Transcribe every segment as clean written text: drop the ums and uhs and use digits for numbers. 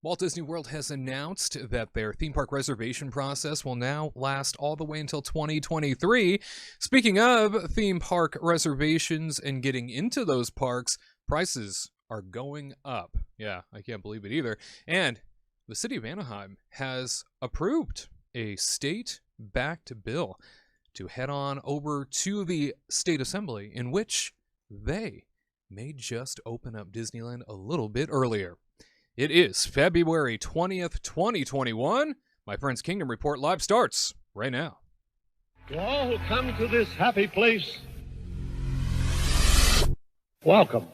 Walt Disney World has announced that their theme park reservation process will now last all the way until 2023. Speaking of theme park reservations and getting into those parks, prices are going up. Yeah, I can't believe it either. And the city of Anaheim has approved a state-backed bill to head on over to the State Assembly, in which they may just open up Disneyland a little bit earlier. It is February 20th, 2021. My friend's Kingdom Report Live starts right now. To all who come to this happy place, welcome.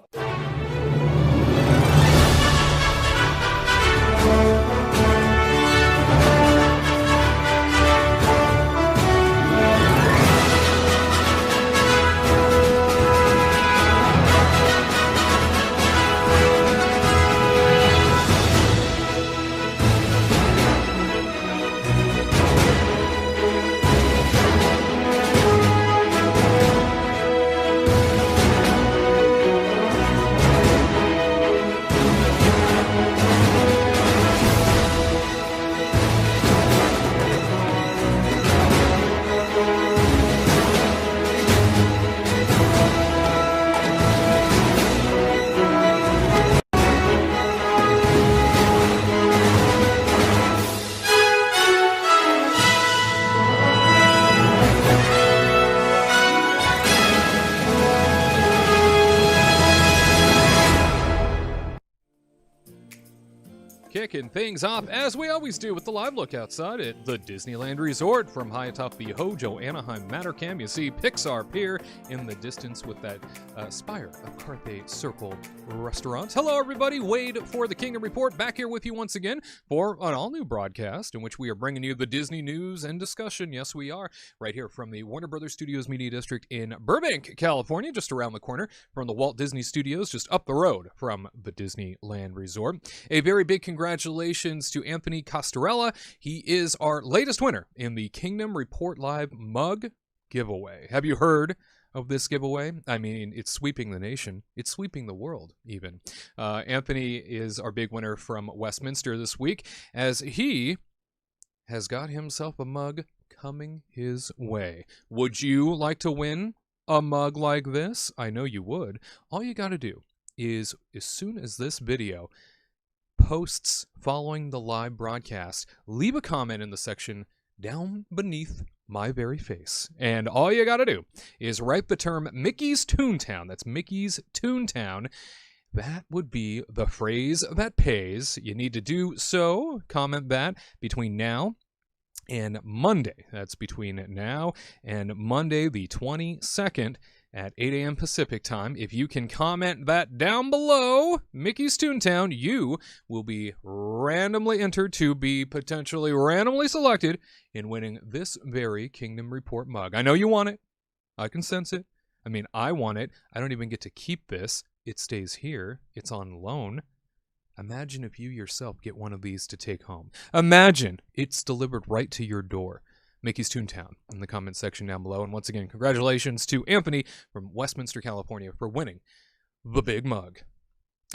Kicking things off, as we always do, with the live look outside at the Disneyland Resort. From high atop the Hojo Anaheim Mattercam, you see Pixar Pier in the distance with that spire of Carthay Circle restaurants. Hello, everybody. Wade for the Kingdom Report, back here with you once again for an all-new broadcast in which we are bringing you the Disney news and discussion. Yes, we are, right here from the Warner Brothers Studios Media District in Burbank, California, just around the corner from the Walt Disney Studios, just up the road from the Disneyland Resort. A very big congratulations to Anthony Costarella. He is our latest winner in the Kingdom Report Live mug giveaway. Have you heard of this giveaway? I mean, it's sweeping the nation. It's sweeping the world, even. Anthony is our big winner from Westminster this week, as he has got himself a mug coming his way. Would you like to win a mug like this? I know you would. All you got to do is, as soon as this video posts following the live broadcast, leave a comment in the section down beneath my very face. And all you got to do is write the term Mickey's Toontown. That's Mickey's Toontown. That would be the phrase that pays. You need to do so. Comment that between now and Monday. That's between now and Monday, the 22nd. At 8 a.m. Pacific time. If you can comment that down below, Mickey's Toontown, you will be randomly entered to be potentially randomly selected in winning this very Kingdom Report mug. I know you want it. I can sense it. I mean, I want it. I don't even get to keep this. It stays here. It's on loan. Imagine if you yourself get one of these to take home. Imagine it's delivered right to your door. Mickey's Toontown in the comment section down below. And once again, congratulations to Anthony from Westminster, California for winning the big mug.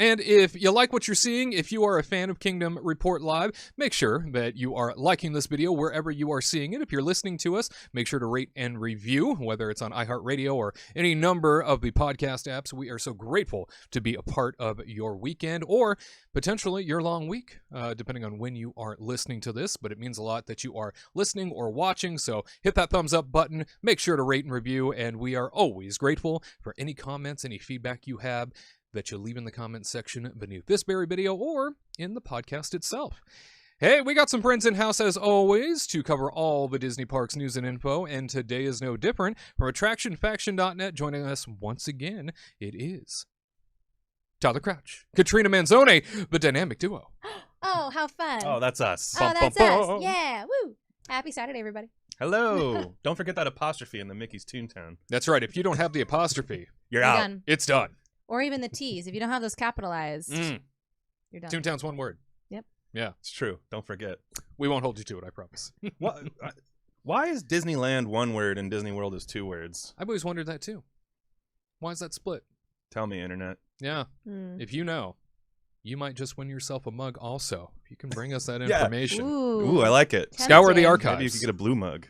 And if you like what you're seeing, if you are a fan of Kingdom Report Live, make sure that you are liking this video wherever you are seeing it. If you're listening to us, make sure to rate and review, whether it's on iHeartRadio or any number of the podcast apps. We are so grateful to be a part of your weekend or potentially your long week, depending on when you are listening to this. But it means a lot that you are listening or watching, so hit that thumbs up button. Make sure to rate and review, and we are always grateful for any comments, any feedback you have that you'll leave in the comments section beneath this very video or in the podcast itself. Hey, we got some friends in-house as always to cover all the Disney Parks news and info, and today is no different. From AttractionFaction.net, joining us once again, it is Tyler Crouch, Katrina Manzone, the dynamic duo. Oh, how fun. Oh, that's us. Oh, that's us. Yeah, woo. Happy Saturday, everybody. Hello. Don't forget that apostrophe in the Mickey's Toontown. That's right. If you don't have the apostrophe, you're out. Done. It's done. Or even the T's. If you don't have those capitalized, you're done. Toontown's one word. Yep. Yeah. It's true. Don't forget. We won't hold you to it, I promise. Why is Disneyland one word and Disney World is two words? I've always wondered that too. Why is that split? Tell me, Internet. Yeah. If you know. you might just win yourself a mug also. If you can bring us that Yeah. information. Ooh, I like it. Scour the Tempting. archives. Maybe you could get a blue mug.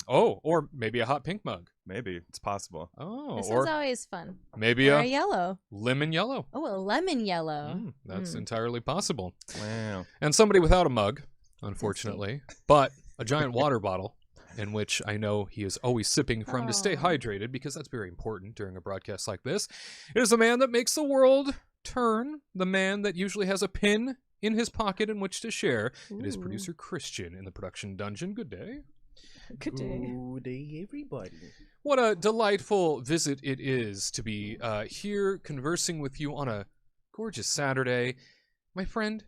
Oh, or maybe a hot pink mug. Maybe it's possible. Oh, This or one's always fun. maybe Or a a yellow. lemon yellow. Oh, a lemon yellow. That's entirely possible. Wow. And somebody without a mug, unfortunately, but a giant water bottle in which I know he is always sipping from to stay Aw. hydrated, because that's very important during a broadcast like this. It is the man that makes the world turn, the man that usually has a pin in his pocket in which to share. It is Ooh. Producer Cristian in the production dungeon. Good day. Good day. Good day, everybody. What a delightful visit it is to be here conversing with you on a gorgeous Saturday. My friend,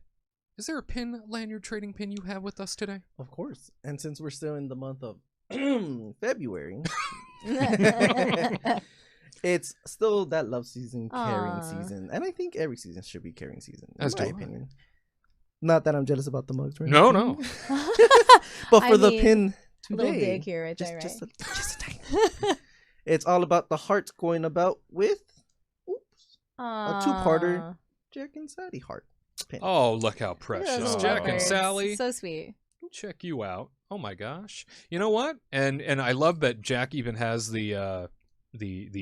is there a pin, lanyard trading pin you have with us today? Of course. And since we're still in the month of February, it's still that love season, caring Aw. season. And I think every season should be caring season, in As my do I. opinion. Not that I'm jealous about the mugs, right? No, no. But I for the mean, pin little today, dig here, right just, there, just, right? just a tiny. It's all about the hearts going about with a two-parter Jack and Sadie heart pin. Oh, look how precious. Little Jack and lovebirds. Sally. So sweet. Check you out. Oh my gosh. You know what? And I love that Jack even has the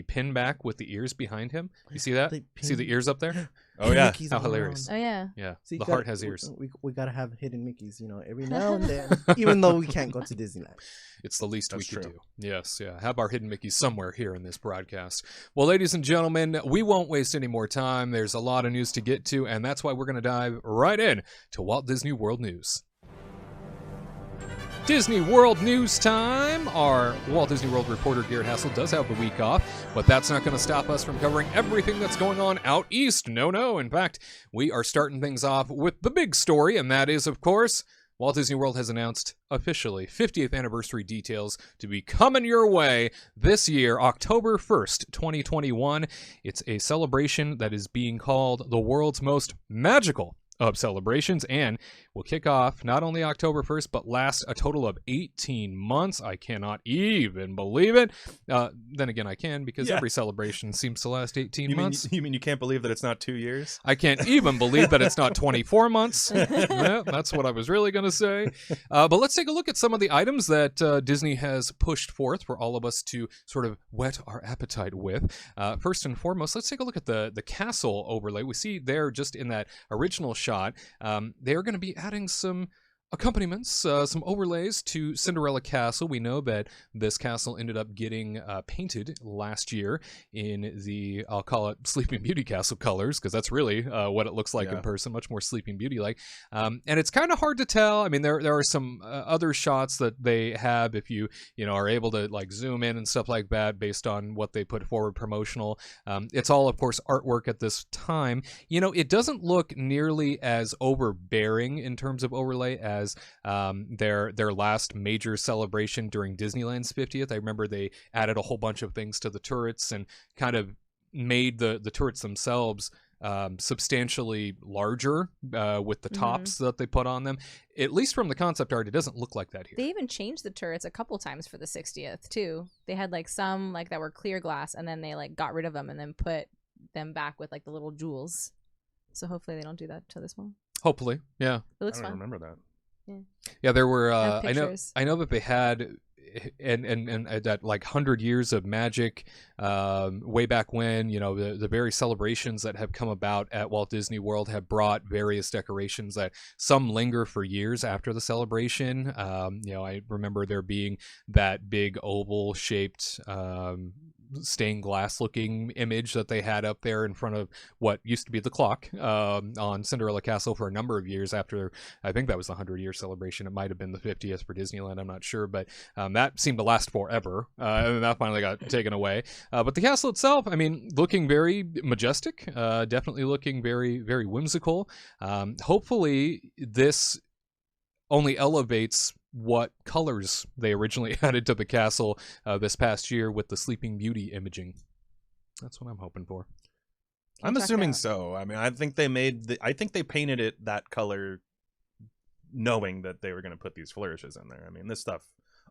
pin back with the ears behind him. You see that? The See the pin- ears up there? Oh, yeah. Mickeys How all hilarious. around. Oh yeah. Yeah. See, The gotta- heart has ears. We gotta have hidden Mickeys, every now and then, even though we can't go to Disneyland. It's the least we That's could true. do. Yes, yeah. Have our hidden Mickey somewhere here in this broadcast. Well, ladies and gentlemen, we won't waste any more time. There's a lot of news to get to, and that's why we're going to dive right in to Walt Disney World news. Disney World news time. Our Walt Disney World reporter Garrett Hassel does have the week off, but that's not going to stop us from covering everything that's going on out east. No. In fact, we are starting things off with the big story, and that is, of course, Walt Disney World has announced officially 50th anniversary details to be coming your way this year, October 1st, 2021. It's a celebration that is being called the world's most magical of celebrations, and will kick off not only October 1st, but last a total of 18 months. I cannot even believe it. Then again, I can, because Yeah. every celebration seems to last 18 months. You mean you can't believe that it's not 2 years? I can't even believe that it's not 24 months. Yeah, that's what I was really going to say. But let's take a look at some of the items that Disney has pushed forth for all of us to sort of whet our appetite with. First and foremost, let's take a look at the castle overlay. We see there, just in that original shot, they're going to be adding some accompaniments, some overlays to Cinderella Castle. We know that this castle ended up getting painted last year in the, I'll call it Sleeping Beauty Castle colors, because that's really what it looks like in Yeah. person, much more Sleeping Beauty-like. And it's kind of hard to tell. I mean, there are some other shots that they have, if you are able to like zoom in and stuff like that, based on what they put forward promotional. It's all, of course, artwork at this time. It doesn't look nearly as overbearing in terms of overlay as their last major celebration during Disneyland's 50th. I remember they added a whole bunch of things to the turrets and kind of made the turrets themselves substantially larger with the tops that they put on them. At least from the concept art, it doesn't look like that here. They even changed the turrets a couple times for the 60th too. They had like some like that were clear glass, and then they like got rid of them and then put them back with like the little jewels. So hopefully they don't do that to this one. Hopefully, yeah. It looks I don't fun. remember that. Yeah, there were. I have I know. pictures. I know that they had, and that like 100 years of magic, way back when. The very celebrations that have come about at Walt Disney World have brought various decorations that some linger for years after the celebration. I remember there being that big oval shaped stained glass looking image that they had up there in front of what used to be the clock on Cinderella Castle for a number of years after. I think that was the 100-year celebration. It might have been the 50th for Disneyland, I'm not sure, but that seemed to last forever, and that finally got taken away. But the castle itself, I mean, looking very majestic, definitely looking very, very whimsical. Hopefully this only elevates what colors they originally added to the castle this past year with the Sleeping Beauty imaging. That's what I'm hoping for. I'm check assuming out. so. I mean, I think they painted it that color knowing that they were going to put these flourishes in there. I mean, this stuff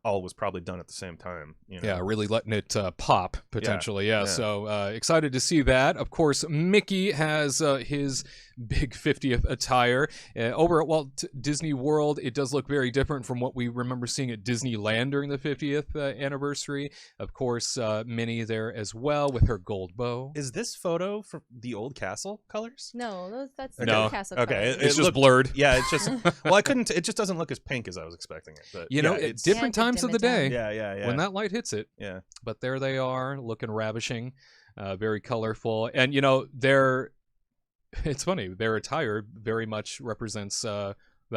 all was probably done at the same time. You know? Yeah, really letting it pop potentially. Yeah. Yeah. So excited to see that. Of course, Mickey has his big 50th attire over at Walt Disney World. It does look very different from what we remember seeing at Disneyland during the 50th anniversary. Of course, Minnie there as well with her gold bow. Is this photo from the old castle colors? No, that's No. the castle. Okay, colors. It's just looked- blurred. Yeah, it's just well, I couldn't. It just doesn't look as pink as I was expecting it. But You know, yeah, at it's different Yeah, times of the dim it day down. yeah. when that light hits it. Yeah. But there they are, looking ravishing, very colorful. And, it's funny, their attire very much represents that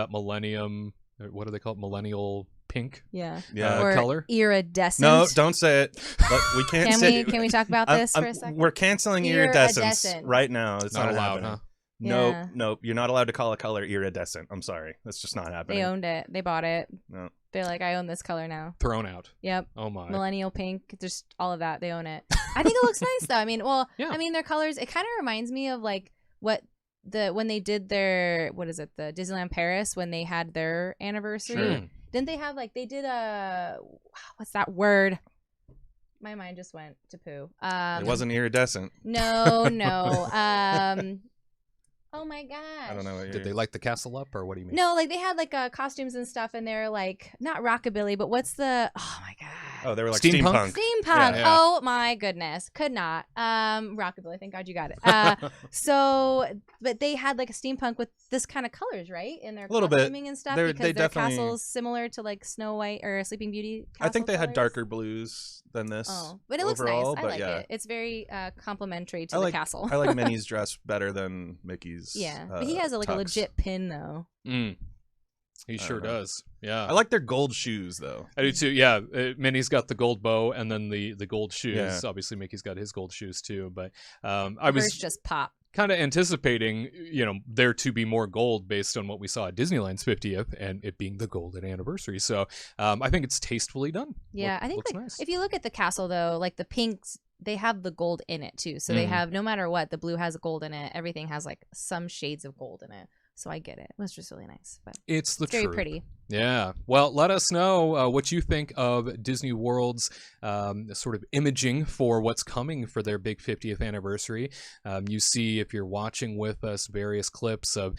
millennium, what do they call it? Millennial pink Yeah. Yeah. Or color. iridescent. No, don't say it. But we can't Can say. we talk about this for a second? We're canceling iridescence Iridescent. right now. It's Not not, allowed, happening. huh? Yeah. Nope. You're not allowed to call a color iridescent. I'm sorry. That's just not happening. They owned it. They bought it. No. They're like, I own this color now. Thrown out. Yep. Oh, my. Millennial pink, just all of that. They own it. I think it looks nice though. I mean, Yeah. their colors. It kind of reminds me of like when they did their the Disneyland Paris when they had their anniversary. Sure. Didn't they have they did a what's that word? My mind just went to poo. It wasn't iridescent. No. Oh my gosh. I don't know. What Did they light the castle up, or what do you mean? No, they had costumes and stuff, and they're not rockabilly, but what's the? Oh my god. Oh, they were like Steampunk? Steampunk. Yeah. Oh my goodness. Could not. Rockabilly. Thank God you got it. But they had a steampunk with this kind of colors, right? In their A little bit. costuming and stuff. They because their definitely- castle's similar to Snow White or Sleeping Beauty. I think castle they had colors. darker blues than this. Oh, but it looks overall, nice. I but like yeah. it. It's very complimentary to I the like castle. I like Minnie's dress better than Mickey's. Yeah, but he has a tux. legit pin though. Mm. He I sure don't know. does. Yeah. I like their gold shoes though. I do too. Yeah, Minnie's got the gold bow and then the gold shoes. Yeah. Obviously, Mickey's got his gold shoes too. But I Hers was just pop. kind of anticipating, there to be more gold based on what we saw at Disneyland's 50th and it being the golden anniversary. So I think it's tastefully done. Yeah, I think looks nice. if you look at the castle though, the pinks, they have the gold in it too. So they Mhm. have no matter what, the blue has gold in it. Everything has some shades of gold in it. So I get it. It was just really nice, but It's the it's very truth. pretty. Yeah. Well, let us know what you think of Disney World's sort of imaging for what's coming for their big 50th anniversary. You see, if you're watching with us, various clips of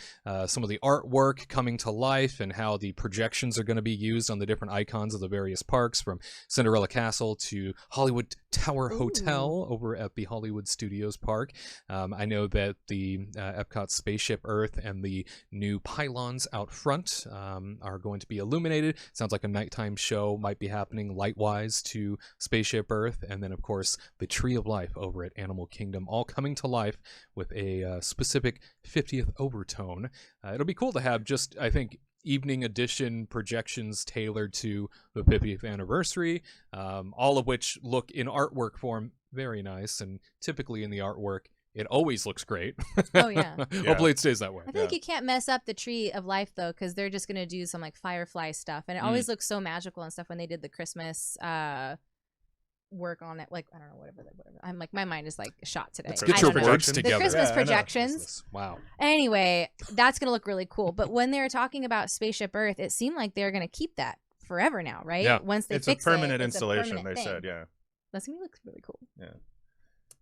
some of the artwork coming to life and how the projections are going to be used on the different icons of the various parks, from Cinderella Castle to Hollywood Tower Hotel over at the Hollywood Studios Park. I know that the EPCOT Spaceship Earth and the new pylons out front are going to be illuminated. Sounds like a nighttime show might be happening light-wise to Spaceship Earth, and then of course the Tree of Life over at Animal Kingdom, all coming to life with a specific 50th overtone. It'll be cool to have just, I think, evening edition projections tailored to the 50th anniversary, all of which look in artwork form very nice, and typically in the artwork it always looks great. Oh, yeah. Hopefully it stays that way. I feel like you can't mess up the Tree of Life though, because they're just gonna do some firefly stuff, and it always looks so magical and stuff when they did the Christmas work on it. I don't know, whatever. I'm my mind is shot today. Let's I get your don't know. words The together. Christmas Yeah, I know. projections. Wow. Anyway, that's gonna look really cool. But when they were talking about Spaceship Earth, it seemed like they're gonna keep that forever now, right? Yeah. Once they It's a fix permanent it, it's a installation. permanent They thing. said, yeah. That's gonna look really cool. Yeah.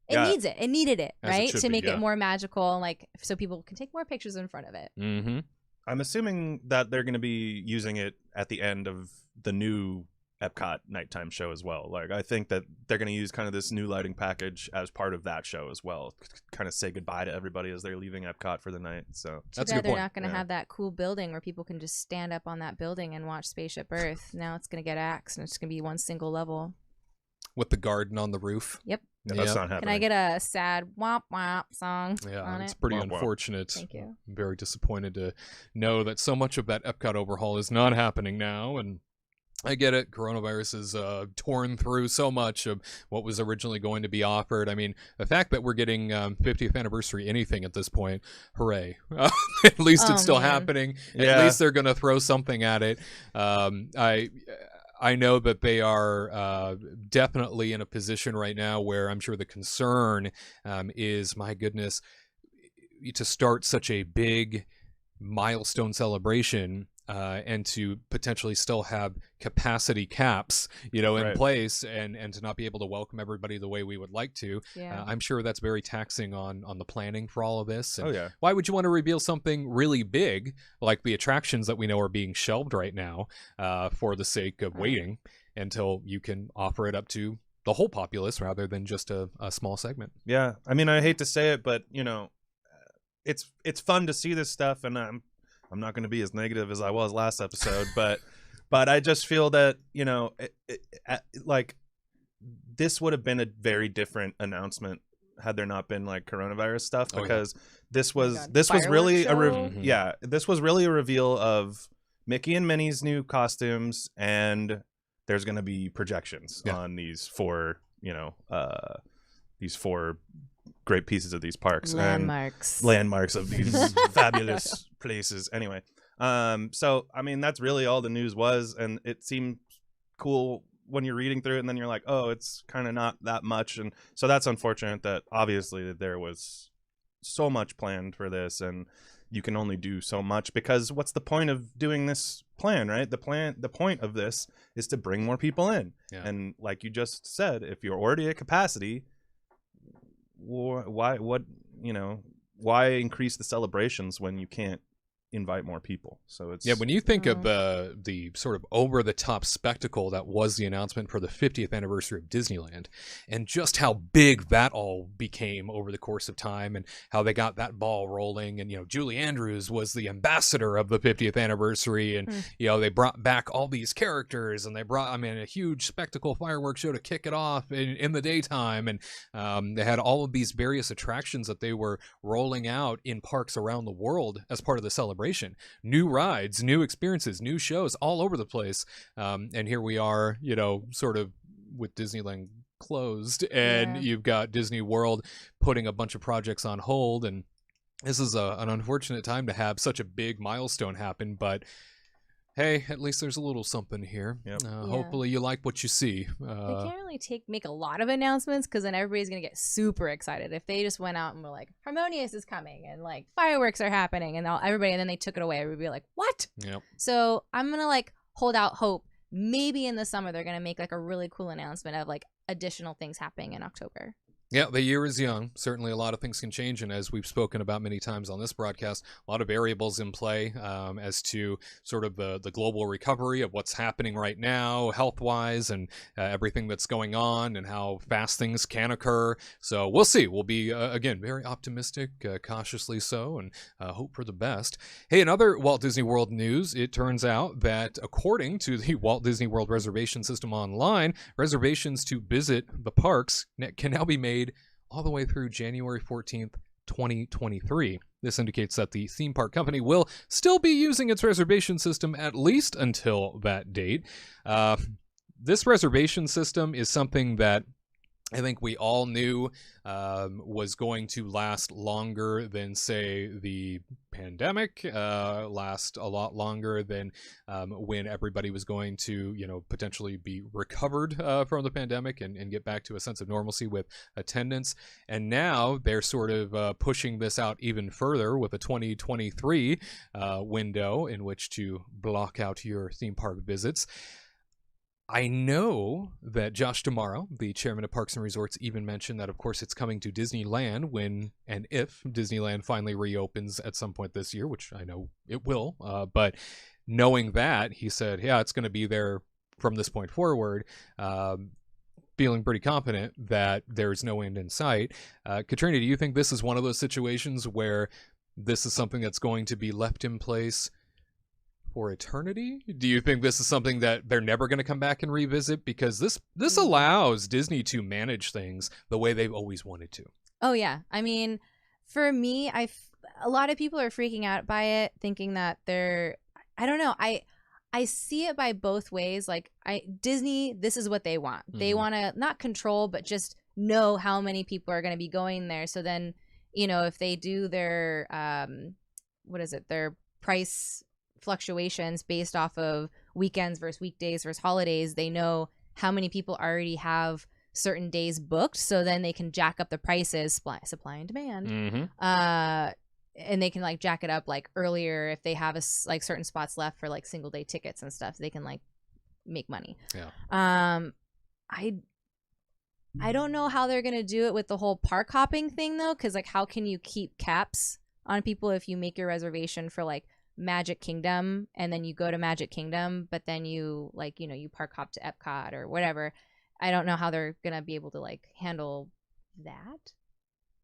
It Yeah. needs it. It needed it, As it right? should To be, make yeah. it more magical, so people can take more pictures in front of it. Mm-hmm. I'm assuming that they're going to be using it at the end of the new Epcot nighttime show as well. I think that they're going to use kind of this new lighting package as part of that show as well. Kind of say goodbye to everybody as they're leaving Epcot for the night. So That's a Too good bad they're point. not going to Yeah. have that cool building where people can just stand up on that building and watch Spaceship Earth. Now it's going to get axed, and it's going to be one single level. With the garden on the roof. Yep. yeah, that's Yep. not happening. Can I get a sad womp womp song Yeah, on it's it? pretty Womp womp. unfortunate. Thank you. I'm very disappointed to know that so much of that Epcot overhaul is not happening now, and I get it. Coronavirus has torn through so much of what was originally going to be offered. I mean, the fact that we're getting 50th anniversary anything at this point, hooray. At least Oh, it's still man. happening. Yeah. At least they're going to throw something at it. I know that they are definitely in a position right now where I'm sure the concern is, my goodness, to start such a big milestone celebration and to potentially still have capacity caps, in Right. place, and to not be able to welcome everybody the way we would like to. Yeah. I'm sure that's very taxing on the planning for all of this. And Oh yeah. why would you want to reveal something really big like the attractions that we know are being shelved right now for the sake of waiting until you can offer it up to the whole populace rather than just a small segment? Yeah. I mean, I hate to say it, but it's fun to see this stuff, and I'm not going to be as negative as I was last episode, but I just feel that like this would have been a very different announcement had there not been like coronavirus stuff, because this was really this was really a reveal of Mickey and Minnie's new costumes, and there's going to be projections on these four great pieces of these parks and landmarks of these fabulous places. Anyway, so I mean that's really all the news was, and it seemed cool when you're reading through it, and then you're like, oh, it's kind of not that much. And so that's unfortunate that obviously there was so much planned for this, and you can only do so much, because what's the point of doing this plan, right? The point of this is to bring more people in. And like you just said, if you're already at capacity, why increase the celebrations when you can't invite more people? So it's when you think of the sort of over the top spectacle that was the announcement for the 50th anniversary of Disneyland, and just how big that all became over the course of time, and how they got that ball rolling, and Julie Andrews was the ambassador of the 50th anniversary, and they brought back all these characters, and they brought a huge spectacle fireworks show to kick it off in the daytime, and they had all of these various attractions that they were rolling out in parks around the world as part of the celebration. New rides, new experiences, new shows all over the place. And here we are, sort of with Disneyland closed, and you've got Disney World putting a bunch of projects on hold. And this is an unfortunate time to have such a big milestone happen, but hey, at least there's a little something here. Hopefully you like what you see. They can't really make a lot of announcements, because then everybody's going to get super excited. If they just went out and were like, Harmonious is coming, and like fireworks are happening, and everybody, and then they took it away, everybody would be like, what? So I'm going to like hold out hope. Maybe in the summer they're going to make like a really cool announcement of like additional things happening in October. Yeah, the year is young. Certainly a lot of things can change, and as we've spoken about many times on this broadcast, a lot of variables in play as to sort of the global recovery of what's happening right now, health-wise, and everything that's going on, and how fast things can occur. So we'll see. We'll be, again, very optimistic, cautiously so, and hope for the best. Hey, in other Walt Disney World news, it turns out that according to the Walt Disney World Reservation System online, reservations to visit the parks can now be made all the way through January 14th, 2023. This indicates that the theme park company will still be using its reservation system at least until that date. This reservation system is something that I think we all knew was going to last longer than, say, the pandemic, last a lot longer than when everybody was going to, potentially be recovered from the pandemic and get back to a sense of normalcy with attendance. And now they're sort of pushing this out even further with a 2023 window in which to block out your theme park visits. I know that Josh D'Amaro, the chairman of Parks and Resorts, even mentioned that, of course, it's coming to Disneyland when and if Disneyland finally reopens at some point this year, which I know it will. But knowing that, he said, yeah, it's going to be there from this point forward, feeling pretty confident that there's no end in sight. Katrina, do you think this is one of those situations where this is something that's going to be left in place for eternity? Do you think this is something that they're never going to come back and revisit? Because this allows Disney to manage things the way they've always wanted to. Oh yeah, I mean, for me, a lot of people are freaking out by it, thinking that I don't know. I see it by both ways. Like Disney, this is what they want. They want to not control, but just know how many people are going to be going there. So then, if they do their their price fluctuations based off of weekends versus weekdays versus holidays, they know how many people already have certain days booked, so then they can jack up the prices, supply and demand, and they can like jack it up like earlier if they have like certain spots left for like single day tickets and stuff. They can like make money. Yeah. I don't know how they're gonna do it with the whole park hopping thing though, because like how can you keep caps on people if you make your reservation for like Magic Kingdom and then you go to Magic Kingdom, but then you like, you know, you park hop to Epcot or whatever. I don't know how they're gonna be able to like handle that.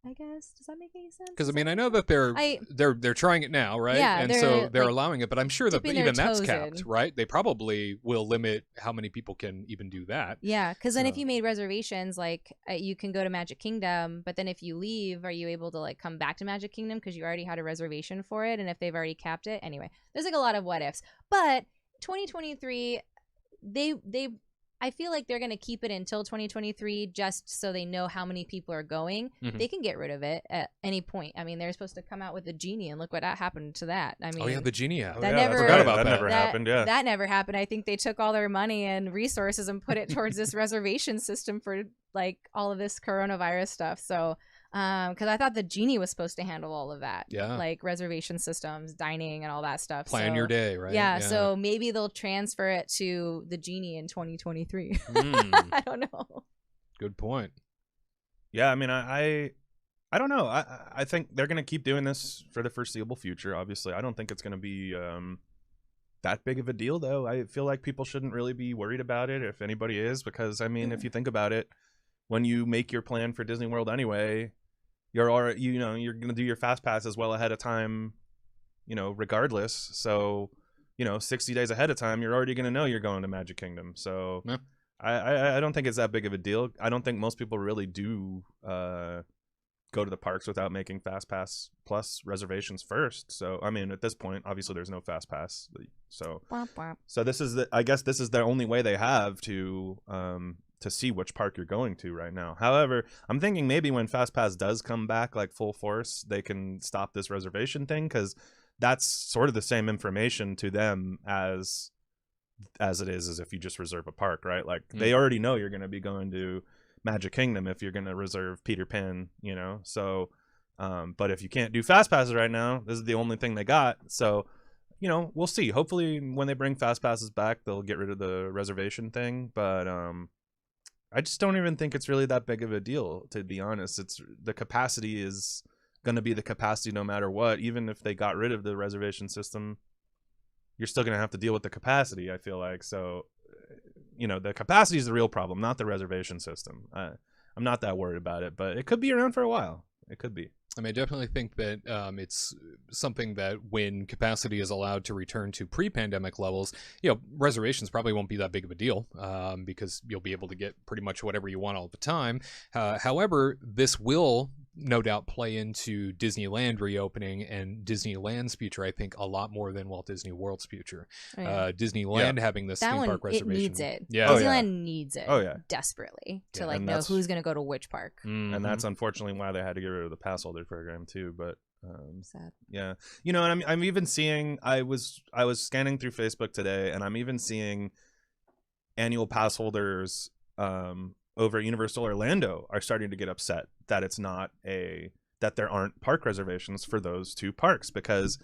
I guess, does that make any sense? Because I mean, I know that they're trying it now, right? Yeah, and so they're like, allowing it, but I'm sure that dipping their even that's toes capped, in. right? They probably will limit how many people can even do that. Yeah, because then if So- you made reservations, like you can go to Magic Kingdom, but then if you leave, are you able to like come back to Magic Kingdom because you already had a reservation for it? And if they've already capped it, anyway, there's like a lot of what ifs. But 2023, I feel like they're going to keep it until 2023 just so they know how many people are going. Mhm. They can get rid of it at any point. I mean, they're supposed to come out with a genie, and look what happened to that. I mean, Oh yeah, the Genie app. That yeah, never- that's Forgot right. about that. that. Never happened. Yeah. That never happened. I think they took all their money and resources and put it towards this reservation system for like all of this coronavirus stuff. So, because I thought the Genie was supposed to handle all of that. Yeah. Like reservation systems, dining, and all that stuff. Plan So- your day, right? Yeah, so maybe they'll transfer it to the Genie in 2023. I don't know. Good point. Yeah, I mean, I don't know. I think they're gonna keep doing this for the foreseeable future. Obviously, I don't think it's gonna be that big of a deal, though. I feel like people shouldn't really be worried about it, if anybody is, because I mean, if you think about it, when you make your plan for Disney World anyway, you're already, you know, you're gonna do your fast passes well ahead of time, you know, regardless. So, you know, 60 days ahead of time, you're already gonna know you're going to Magic Kingdom. So. Yeah. I don't think it's that big of a deal. I don't think most people really do go to the parks without making Fast Pass Plus reservations first. So I mean, at this point, obviously there's no Fast Pass. So this is I guess this is the only way they have to see which park you're going to right now. However, I'm thinking maybe when Fast Pass does come back like full force, they can stop this reservation thing, because that's sort of the same information to them as it is as if you just reserve a park, right? Like they already know you're going to be going to Magic Kingdom if you're going to reserve Peter Pan, you know? So, but if you can't do fast passes right now, this is the only thing they got. So, you know, we'll see. Hopefully when they bring fast passes back, they'll get rid of the reservation thing. But, I just don't even think it's really that big of a deal, to be honest. It's the capacity is going to be the capacity no matter what. Even if they got rid of the reservation system, you're still going to have to deal with the capacity, I feel like. So, you know, the capacity is the real problem, not the reservation system. I'm not that worried about it, but it could be around for a while. It could be. I mean, I definitely think that it's something that when capacity is allowed to return to pre-pandemic levels, you know, reservations probably won't be that big of a deal because you'll be able to get pretty much whatever you want all the time. However, this will no doubt play into Disneyland reopening and Disneyland's future, I think, a lot more than Walt Disney World's future. Oh, yeah. Disneyland having this That theme one, park it reservation. needs it. Yeah. Disneyland needs it. Oh, yeah. Desperately to Yeah, like and know that's- who's going to go to which park. And that's unfortunately why they had to get rid of the pass holder program too. But Sad. yeah, you know, and I'm even seeing. I was scanning through Facebook today, and I'm even seeing annual pass holders over at Universal Orlando are starting to get upset that that there aren't park reservations for those two parks, because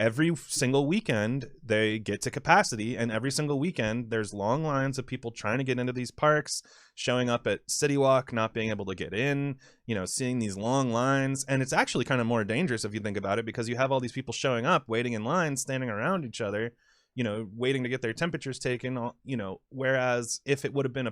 every single weekend they get to capacity, and every single weekend there's long lines of people trying to get into these parks, showing up at City Walk, not being able to get in, you know, seeing these long lines. And it's actually kind of more dangerous if you think about it, because you have all these people showing up, waiting in line, standing around each other, you know, waiting to get their temperatures taken, you know, whereas if it would have been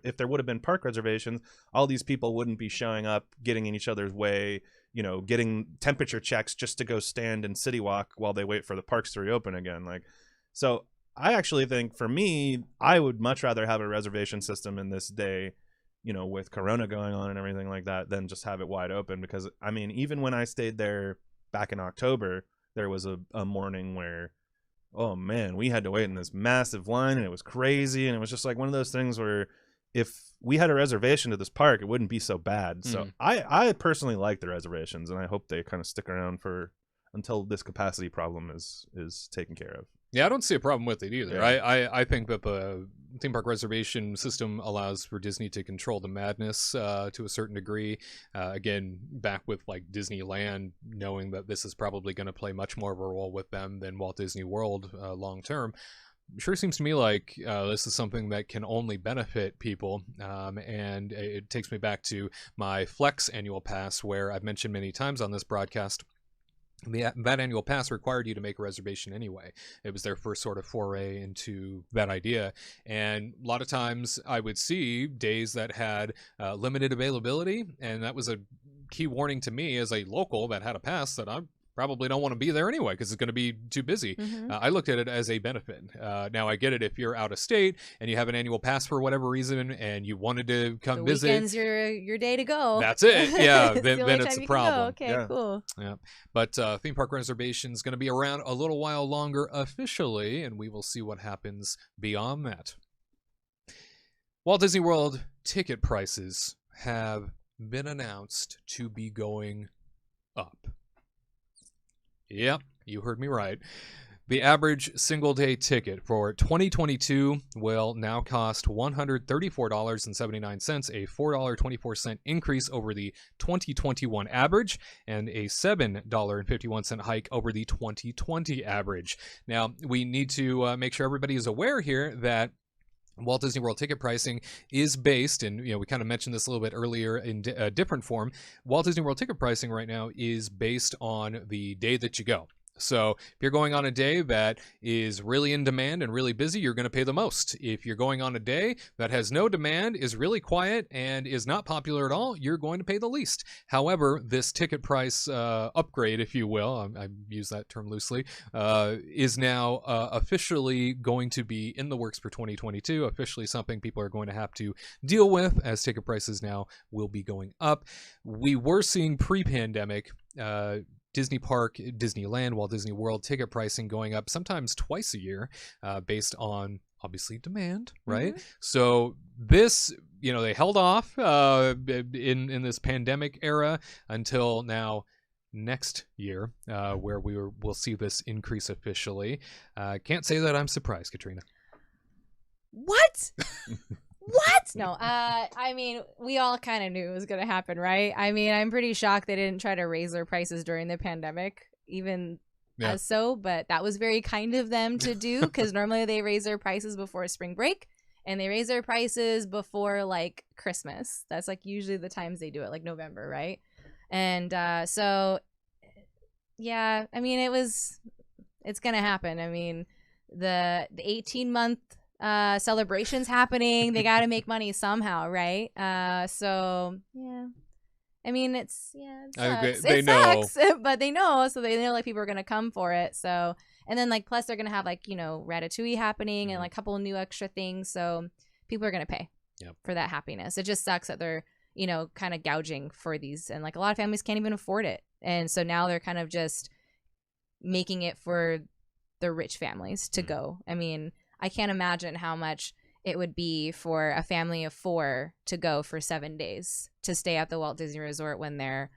if there would have been park reservations, all these people wouldn't be showing up, getting in each other's way, you know, getting temperature checks just to go stand in City Walk while they wait for the parks to reopen again. Like, so I actually think, for me, I would much rather have a reservation system in this day, you know, with Corona going on and everything like that, than just have it wide open. Because I mean, even when I stayed there back in October, there was a morning where, oh man, we had to wait in this massive line, and it was crazy. And it was just like one of those things where if we had a reservation to this park, it wouldn't be so bad. So I personally like the reservations, and I hope they kind of stick around until this capacity problem is taken care of. Yeah, I don't see a problem with it either. Yeah. I think that theme park reservation system allows for Disney to control the madness to a certain degree. Again, back with like Disneyland, knowing that this is probably going to play much more of a role with them than Walt Disney World long term. Sure seems to me like this is something that can only benefit people, and it takes me back to my Flex annual pass, where I've mentioned many times on this broadcast. That annual pass required you to make a reservation anyway. It was their first sort of foray into that idea. And a lot of times I would see days that had limited availability, and that was a key warning to me as a local that had a pass that I probably don't want to be there anyway because it's going to be too busy. I looked at it as a benefit. Now I get it if you're out of state and you have an annual pass for whatever reason and you wanted to come visit. The weekend's your day to go. That's it. Yeah, then it's a you problem. Okay, yeah. Cool. Yeah, but theme park reservation is going to be around a little while longer officially, and we will see what happens beyond that. Walt Disney World ticket prices have been announced to be going up. Yep, you heard me right. The average single-day ticket for 2022 will now cost $134.79, a $4.24 increase over the 2021 average, and a $7.51 hike over the 2020 average. Now, we need to make sure everybody is aware here that Walt Disney World ticket pricing is based, and we kind of mentioned this a little bit earlier in a different form. Walt Disney World ticket pricing right now is based on the day that you go. So if you're going on a day that is really in demand and really busy, you're going to pay the most. If you're going on a day that has no demand, is really quiet, and is not popular at all, you're going to pay the least. However, this ticket price upgrade, if you will, I use that term loosely, is now officially going to be in the works for 2022, officially something people are going to have to deal with as ticket prices now will be going up. We were seeing pre-pandemic Disney Park, Disneyland, Walt Disney World ticket pricing going up sometimes twice a year based on, obviously, demand, right? So this, they held off in this pandemic era until now next year where we'll see this increase officially. Can't say that I'm surprised, Katrina. What? What? No, I mean, we all kind of knew it was going to happen, right? I mean, I'm pretty shocked they didn't try to raise their prices during the pandemic, even as so, but that was very kind of them to do because normally they raise their prices before spring break and they raise their prices before like Christmas. That's like usually the times they do it, like November, right? And so, yeah, I mean, it's going to happen. I mean, the 18-month celebrations happening, they got to make money somehow, right? So yeah, I mean, it sucks. They know, but they know, so they know like people are gonna come for it. So, and then like plus they're gonna have like Ratatouille happening and like a couple of new extra things, so people are gonna pay for that happiness. It just sucks that they're kind of gouging for these, and like a lot of families can't even afford it, and so now they're kind of just making it for the rich families to go. I mean, I can't imagine how much it would be for a family of 4 to go for 7 days to stay at the Walt Disney Resort when they're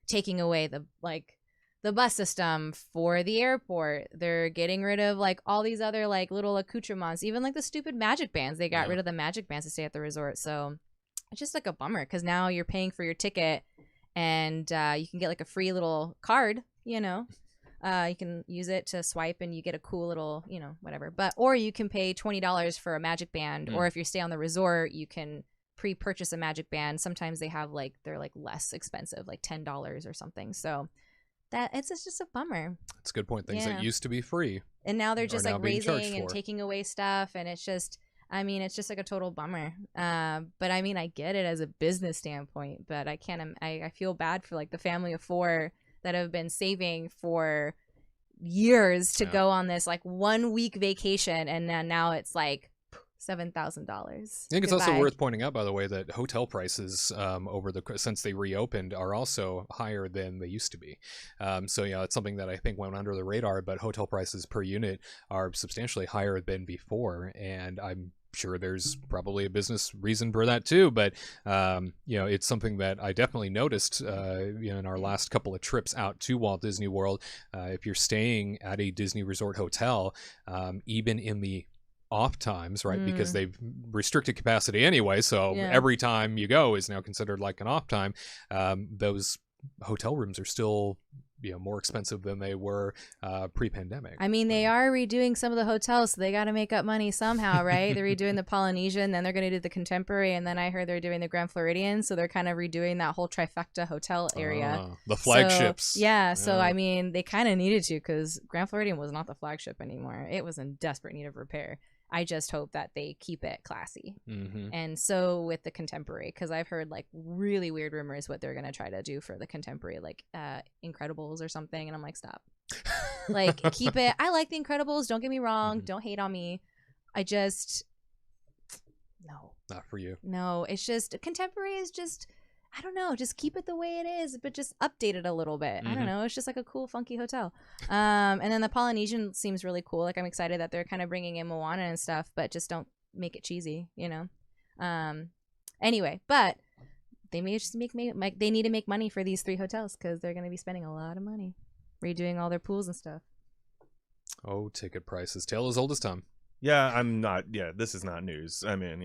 taking away the bus system for the airport. They're getting rid of like all these other like little accoutrements, even like the stupid magic bands. They got rid of the magic bands to stay at the resort. So it's just like a bummer because now you're paying for your ticket and you can get like a free little card, you can use it to swipe and you get a cool little, whatever. Or you can pay $20 for a magic band. Or if you stay on the resort, you can pre-purchase a magic band. Sometimes they have they're less expensive, like $10 or something. So it's just a bummer. That's a good point. Things that used to be free. And now they're just like raising and taking away stuff. And it's just, it's just like a total bummer. But I mean, I get it as a business standpoint, but I feel bad for like the family of 4 that have been saving for years to go on this like 1 week vacation, and then now it's like $7,000. I think it's also worth pointing out, by the way, that hotel prices since they reopened are also higher than they used to be. So it's something that I think went under the radar, but hotel prices per unit are substantially higher than before, and I'm sure there's probably a business reason for that too, but it's something that I definitely noticed in our last couple of trips out to Walt Disney World. If you're staying at a Disney Resort hotel, even in the off times, right? Because they've restricted capacity anyway. So Yeah. every time you go is now considered like an off time. Those hotel rooms are still, more expensive than they were pre-pandemic. I mean, they are redoing some of the hotels, so they got to make up money somehow, right? They're redoing the Polynesian, then they're going to do the Contemporary, and then I heard they're doing the Grand Floridian, so they're kind of redoing that whole trifecta hotel area. The flagships. So, so I mean, they kind of needed to, because Grand Floridian was not the flagship anymore. It was in desperate need of repair. I just hope that they keep it classy. Mm-hmm. And so with the Contemporary, because I've heard like really weird rumors what they're going to try to do for the Contemporary, like Incredibles or something. And I'm like, stop. Like, keep it. I like the Incredibles. Don't get me wrong. Don't hate on me. I just, no. Not for you. No, it's just, Contemporary is just, I don't know, just keep it the way it is, but just update it a little bit. I don't know. It's just like a cool, funky hotel. And then the Polynesian seems really cool. Like, I'm excited that they're kind of bringing in Moana and stuff, but just don't make it cheesy, Anyway, but they may just they need to make money for these 3 hotels because they're going to be spending a lot of money redoing all their pools and stuff. Oh, ticket prices. Tale as old as time. Yeah, this is not news. I mean,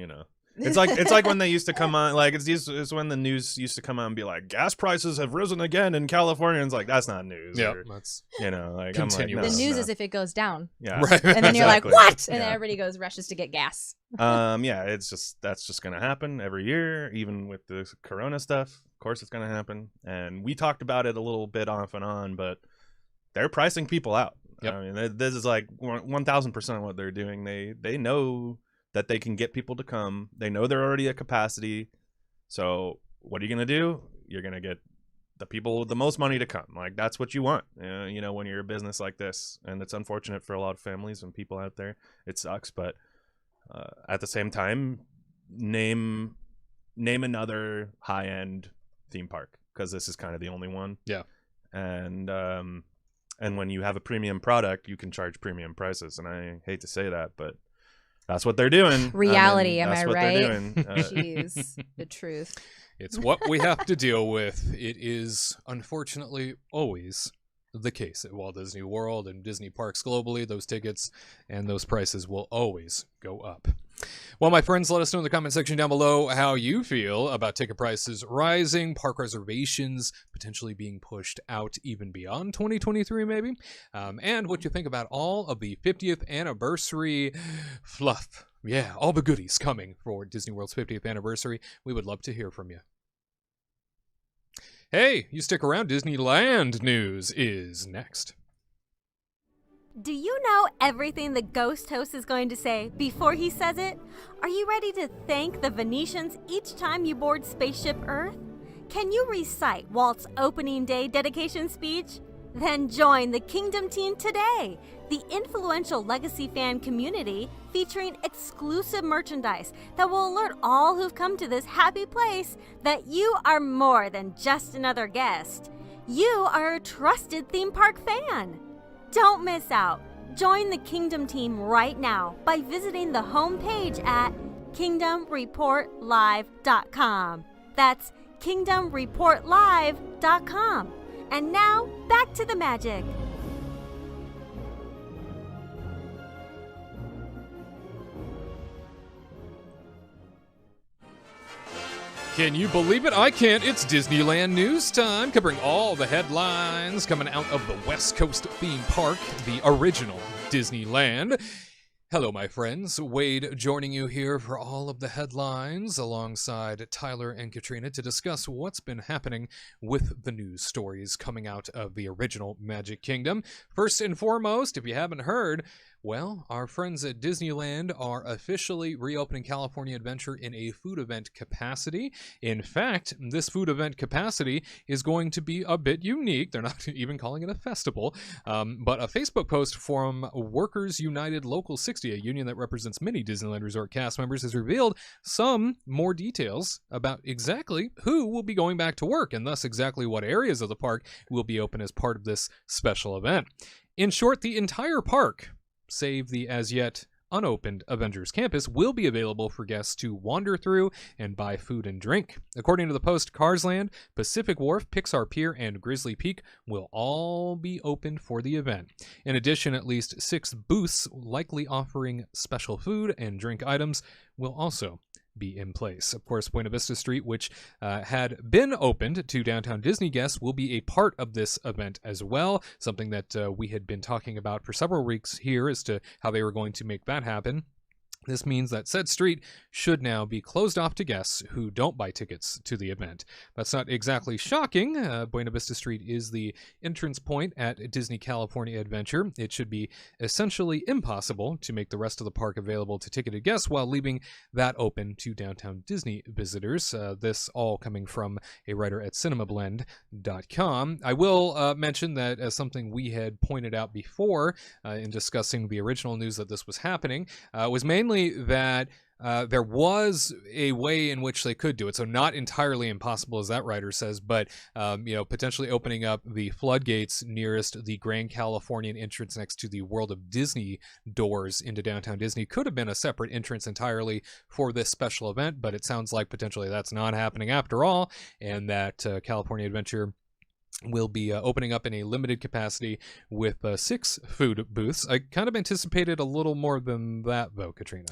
It's like when they used to come on, like it's when the news used to come on and be like, gas prices have risen again in California. And it's like, that's not news. Yeah, that's continuous. The news is if it goes down. Yeah, right. And then you're exactly. like, what? And then everybody rushes to get gas. That's just gonna happen every year, even with the Corona stuff. Of course, it's gonna happen. And we talked about it a little bit off and on, but they're pricing people out. Yep. I mean, this is like 1,000% what they're doing. They know that they can get people to come. They know they're already at capacity. So what are you going to do? You're going to get the people with the most money to come. Like, that's what you want, when you're a business like this. And it's unfortunate for a lot of families and people out there. It sucks. But at the same time, name another high-end theme park, because this is kind of the only one. Yeah. And when you have a premium product, you can charge premium prices. And I hate to say that, but that's what they're doing. Reality, am I what right? They're doing. Jeez, the truth. It's what we have to deal with. It is, unfortunately, always the case at Walt Disney World and Disney parks globally. Those tickets and those prices will always go up. Well, my friends, let us know in the comment section down below how you feel about ticket prices rising, park reservations potentially being pushed out even beyond 2023 maybe, and what you think about all of the 50th anniversary fluff. Yeah, all the goodies coming for Disney World's 50th anniversary. We would love to hear from you. Hey, you stick around. Disneyland news is next. Do you know everything the ghost host is going to say before he says it? Are you ready to thank the Venetians each time you board Spaceship Earth? Can you recite Walt's opening day dedication speech? Then join the Kingdom team today, the influential legacy fan community featuring exclusive merchandise that will alert all who've come to this happy place that you are more than just another guest. You are a trusted theme park fan. Don't miss out. Join the Kingdom team right now by visiting the homepage at kingdomreportlive.com. That's kingdomreportlive.com. And now, back to the magic. Can you believe it? I can't. It's Disneyland news time, covering all the headlines coming out of the West Coast theme park, the original Disneyland. Hello, my friends. Wade joining you here for all of the headlines alongside Tyler and Katrina to discuss what's been happening with the news stories coming out of the original Magic Kingdom. First and foremost, if you haven't heard, well, our friends at Disneyland are officially reopening California Adventure in a food event capacity. In fact, this food event capacity is going to be a bit unique. They're not even calling it a festival, but a Facebook post from Workers United Local 60, a union that represents many Disneyland Resort cast members, has revealed some more details about exactly who will be going back to work, and thus exactly what areas of the park will be open as part of this special event. In short, the entire park, save the as yet unopened Avengers Campus will be available for guests to wander through and buy food and drink. According to the Post, Cars Land, Pacific Wharf, Pixar Pier, and Grizzly Peak will all be opened for the event. In addition, at least 6 booths likely offering special food and drink items will also be in place. Of course, Buena Vista Street, which had been opened to downtown Disney guests, will be a part of this event as well, something that we had been talking about for several weeks here as to how they were going to make that happen. This means that said street should now be closed off to guests who don't buy tickets to the event. That's not exactly shocking. Buena Vista Street is the entrance point at Disney California Adventure. It should be essentially impossible to make the rest of the park available to ticketed guests while leaving that open to downtown Disney visitors. This all coming from a writer at cinemablend.com. I will mention that as something we had pointed out before in discussing the original news that this was happening, was mainly that there was a way in which they could do it. So not entirely impossible, as that writer says, but potentially opening up the floodgates nearest the Grand Californian entrance next to the World of Disney doors into downtown Disney could have been a separate entrance entirely for this special event, but it sounds like potentially that's not happening after all, and that California Adventure will be opening up in a limited capacity with 6 food booths. I kind of anticipated a little more than that, though, Katrina.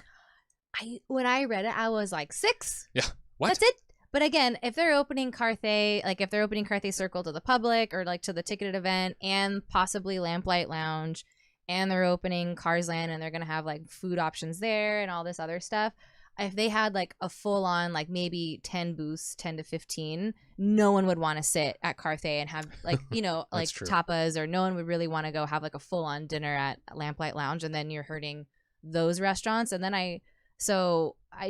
When I read it, I was like, 6? Yeah. What? That's it? But again, if they're opening Carthay, like if they're opening Carthay Circle to the public or like to the ticketed event and possibly Lamplight Lounge, and they're opening Cars Land and they're going to have like food options there and all this other stuff, if they had like a full on like maybe 10 booths, 10 to 15, no one would want to sit at Carthay and have like, like tapas, or no one would really want to go have like a full on dinner at Lamplight Lounge. And then you're hurting those restaurants. And then I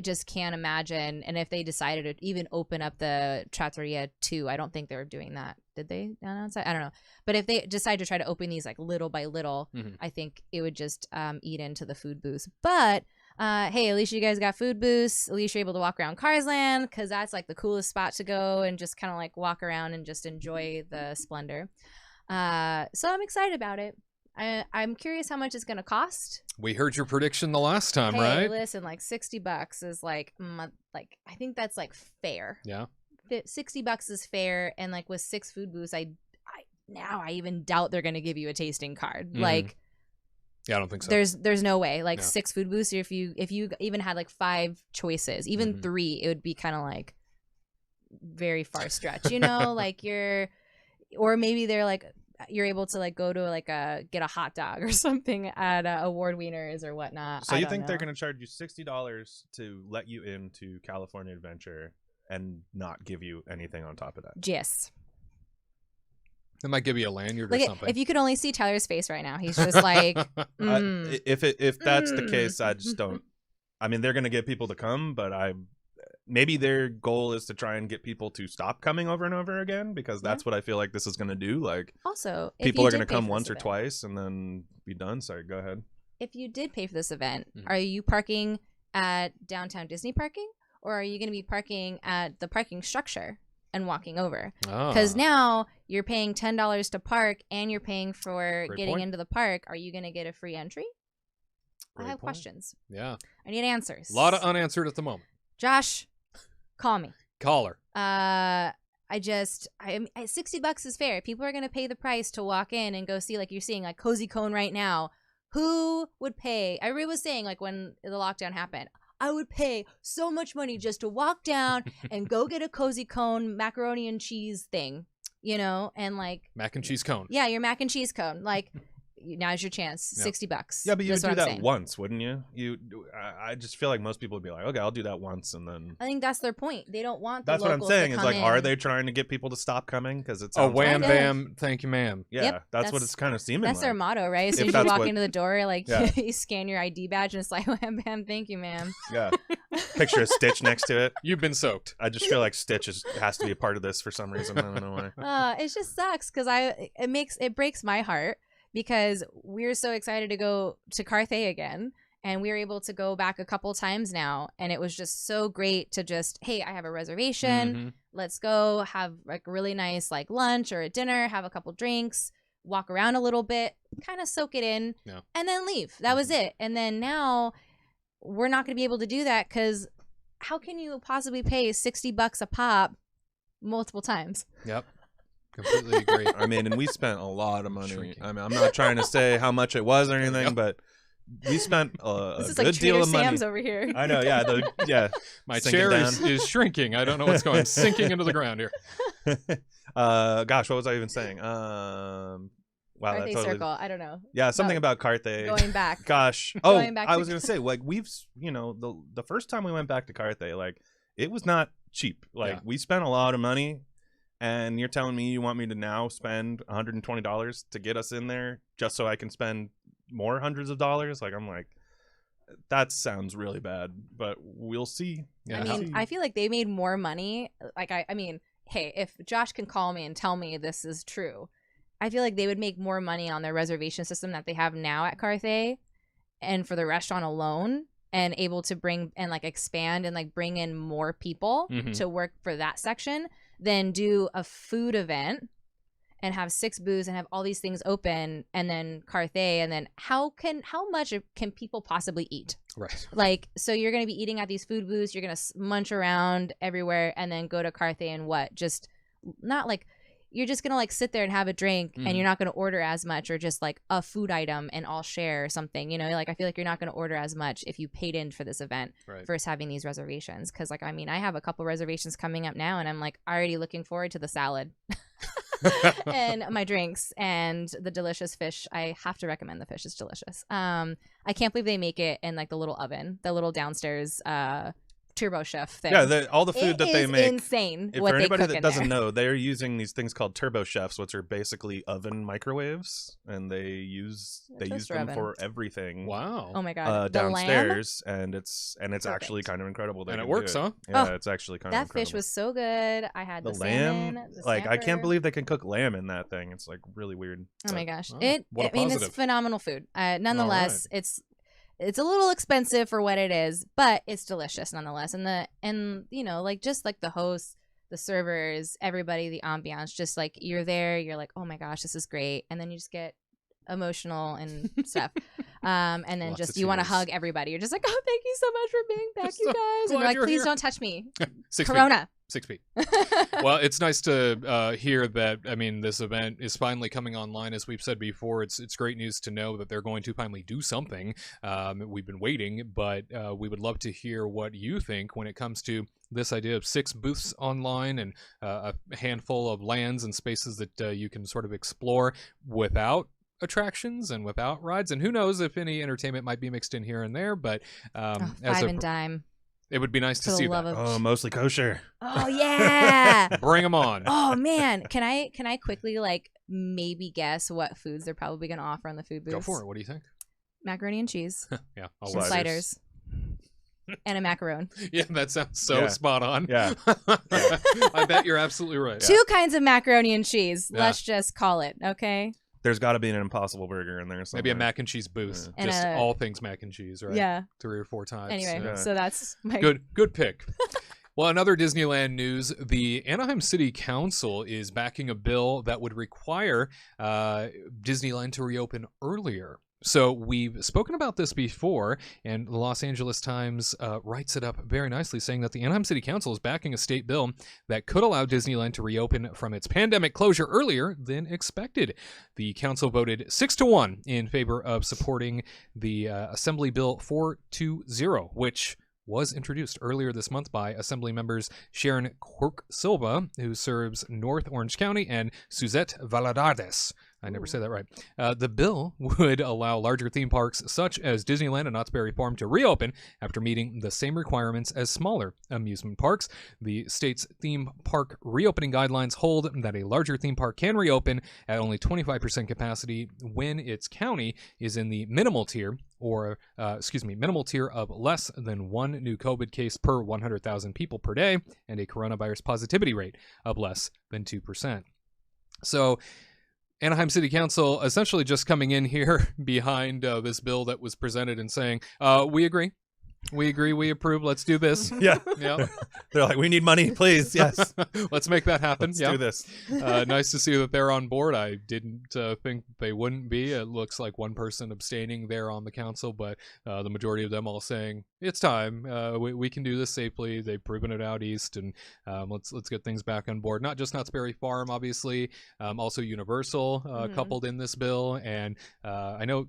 just can't imagine. And if they decided to even open up the Trattoria too, I don't think they were doing that. Did they announce that? I don't know. But if they decide to try to open these like little by little, I think it would just eat into the food booths. But hey, at least you guys got food booths. At least you're able to walk around Cars Land, because that's like the coolest spot to go and just kind of like walk around and just enjoy the splendor. So I'm excited about it. I'm curious how much it's going to cost. We heard your prediction the last time, hey, right? Listen, like $60 is like I think that's like fair. Yeah. $60 is fair, and like with 6 food booths, I even doubt they're going to give you a tasting card. Like, yeah, I don't think so. There's no way. Like 6 food booths, if you even had like 5 choices, even 3, it would be kind of like very far stretch, like or maybe they're like, you're able to like go to like get a hot dog or something at Award Wieners or whatnot. So you think they're going to charge you $60 to let you into California Adventure and not give you anything on top of that? Yes. They might give you a lanyard or something. If you could only see Tyler's face right now, he's just like, if that's the case, I just don't. I mean, they're going to get people to come, but maybe their goal is to try and get people to stop coming over and over again, because that's what I feel like this is going to do. Like, also, people are going to come once or twice and then be done. Sorry, go ahead. If you did pay for this event, are you parking at downtown Disney parking, or are you going to be parking at the parking structure and walking over? Because now you're paying $10 to park and you're paying for getting into the park. Are you going to get a free entry? I have questions. Yeah. I need answers. A lot of unanswered at the moment. Josh, call me. Call her. $60 is fair. People are going to pay the price to walk in and go see, like you're seeing, like Cozy Cone right now. Who would pay? I was saying, like, when the lockdown happened, I would pay so much money just to walk down and go get a Cozy Cone macaroni and cheese thing, and like mac and cheese cone. Yeah, your mac and cheese cone. Like, now's your chance. $60. Yeah, but you would do that once, wouldn't you? I just feel like most people would be like, okay, I'll do that once, and then. I think that's their point. They don't want. That's what I'm saying. Is like, are they trying to get people to stop coming? Because it's wham bam, thank you, ma'am. Yeah, that's what it's kind of seeming. That's like. Their motto, right? As soon as you walk into the door, like you scan your ID badge, and it's like wham bam, thank you, ma'am. Yeah. Picture a Stitch next to it. You've been soaked. I just feel like Stitch has to be a part of this for some reason. I don't know why. It just sucks because it breaks my heart. Because we're so excited to go to Carthay again, and we were able to go back a couple times now, and it was just so great to just, hey, I have a reservation, let's go have like a really nice like lunch or a dinner, have a couple drinks, walk around a little bit, kind of soak it in, and then leave. That was it. And then now we're not going to be able to do that because how can you possibly pay $60 a pop multiple times? Yep. Completely agree. I mean, and we spent a lot of money. I mean, I'm not trying to say how much it was or anything, but we spent a This is good like deal Trader of money. Sam's over here. I know, yeah. My Sinking chair down. is shrinking. I don't know what's going on. Sinking into the ground here. Gosh, what was I even saying? Wow, Carthay that totally. Circle. I don't know. Yeah, something about Carthay. Going back. Gosh. Going back I to- was gonna say, like, we've, the first time we went back to Carthay, like, it was not cheap. Like, we spent a lot of money, and you're telling me you want me to now spend $120 to get us in there just so I can spend more hundreds of dollars? Like, I'm like, that sounds really bad, but we'll see. I mean, I feel like they made more money. Like, I mean, hey, if Josh can call me and tell me this is true, I feel like they would make more money on their reservation system that they have now at Carthay and for the restaurant alone, and able to bring and like expand and like bring in more people to work for that section than do a food event and have 6 booths and have all these things open, and then Carthay, and then how much can people possibly eat? Right. Like, so you're going to be eating at these food booths, you're going to munch around everywhere, and then go to Carthay and what? Just not like, you're just going to like sit there and have a drink, and you're not going to order as much, or just like a food item and all share or something, you know? Like, I feel like you're not going to order as much if you paid in for this event versus having these reservations. Because like, I mean, I have a couple reservations coming up now, and I'm like already looking forward to the salad. And my drinks and the delicious fish. I have to recommend the fish. It's delicious. I can't believe they make it in like the little oven, the little downstairs turbo chef thing. Yeah, all the food that they make. Insane. For What they anybody cook that in doesn't there. know, they're using these things called turbo chefs, which are basically oven microwaves, and they use toaster them oven. for everything. Wow. Oh my god, the lamb? Downstairs, and it's actually Perfect. kind of incredible. They And it can works, do huh? Yeah, Oh, it's actually kind of That incredible. fish was so good. I had the the lamb. salmon, the Like, I can't snapper. believe they can cook lamb in that thing. It's like really weird. Oh my But- gosh, Wow. it. What a I mean, it's positive. phenomenal food. Nonetheless, it's a little expensive for what it is, but it's delicious nonetheless. And you know, like just like the hosts, the servers, everybody, the ambiance, just like you're there, you're like, oh my gosh, this is great, and then you just get emotional and stuff. And then Lots just of you want to tears. hug everybody. You're just like, oh, thank you so much for being back, you So guys. And glad you're like, you're please here. don't touch me. 6 feet. Corona. 6 feet. Well, it's nice to hear that. I mean, this event is finally coming online. As we've said before, it's great news to know that they're going to finally do something. We've been waiting, but we would love to hear what you think when it comes to this idea of 6 booths online and a handful of lands and spaces that you can sort of explore without attractions and without rides. And who knows if any entertainment might be mixed in here and there, but as Five a, and dime. it would be nice to For the see love that. of Oh, mostly kosher. Oh yeah. Bring them on. Oh man, can I quickly like maybe guess what foods they're probably gonna offer on the food booths? Go for it. What do you think? Macaroni and cheese, Yeah, some always. sliders, and a macaron. Yeah, that sounds so Yeah. spot on. Yeah. I bet you're absolutely right. Two kinds of macaroni and cheese. Yeah. Let's just call it, okay? There's got to be an Impossible Burger in there somewhere. Maybe a mac and cheese booth. Yeah. And Just a- all things mac and cheese, right? Yeah. 3 or 4 times. Anyway, Yeah. so that's my Good pick. Well, another Disneyland news, the Anaheim City Council is backing a bill that would require Disneyland to reopen earlier. So we've spoken about this before, and the Los Angeles Times writes it up very nicely, saying that the Anaheim City Council is backing a state bill that could allow Disneyland to reopen from its pandemic closure earlier than expected. The council voted 6-1 in favor of supporting the Assembly Bill 420, which was introduced earlier this month by Assembly members Sharon Quirk Silva, who serves North Orange County, and Suzette Valadares. I never say that right. The bill would allow larger theme parks such as Disneyland and Knott's Berry Farm to reopen after meeting the same requirements as smaller amusement parks. The state's theme park reopening guidelines hold that a larger theme park can reopen at only 25% capacity when its county is in the minimal tier, or minimal tier of less than 1 new COVID case per 100,000 people per day and a coronavirus positivity rate of less than 2%. So Anaheim City Council essentially just coming in here behind this bill that was presented and saying, we agree. We agree. We approve. Let's do this. Yeah. Yeah. They're like, we need money, please. Yes. Let's make that happen. Let's yeah. do this. Nice to see that they're on board. I didn't think they wouldn't be. It looks like one person abstaining there on the council, but the majority of them all saying it's time. We can do this safely. They've proven it out east, and let's get things back on board. Not just Knott's Berry Farm, obviously, also Universal coupled in this bill, and I know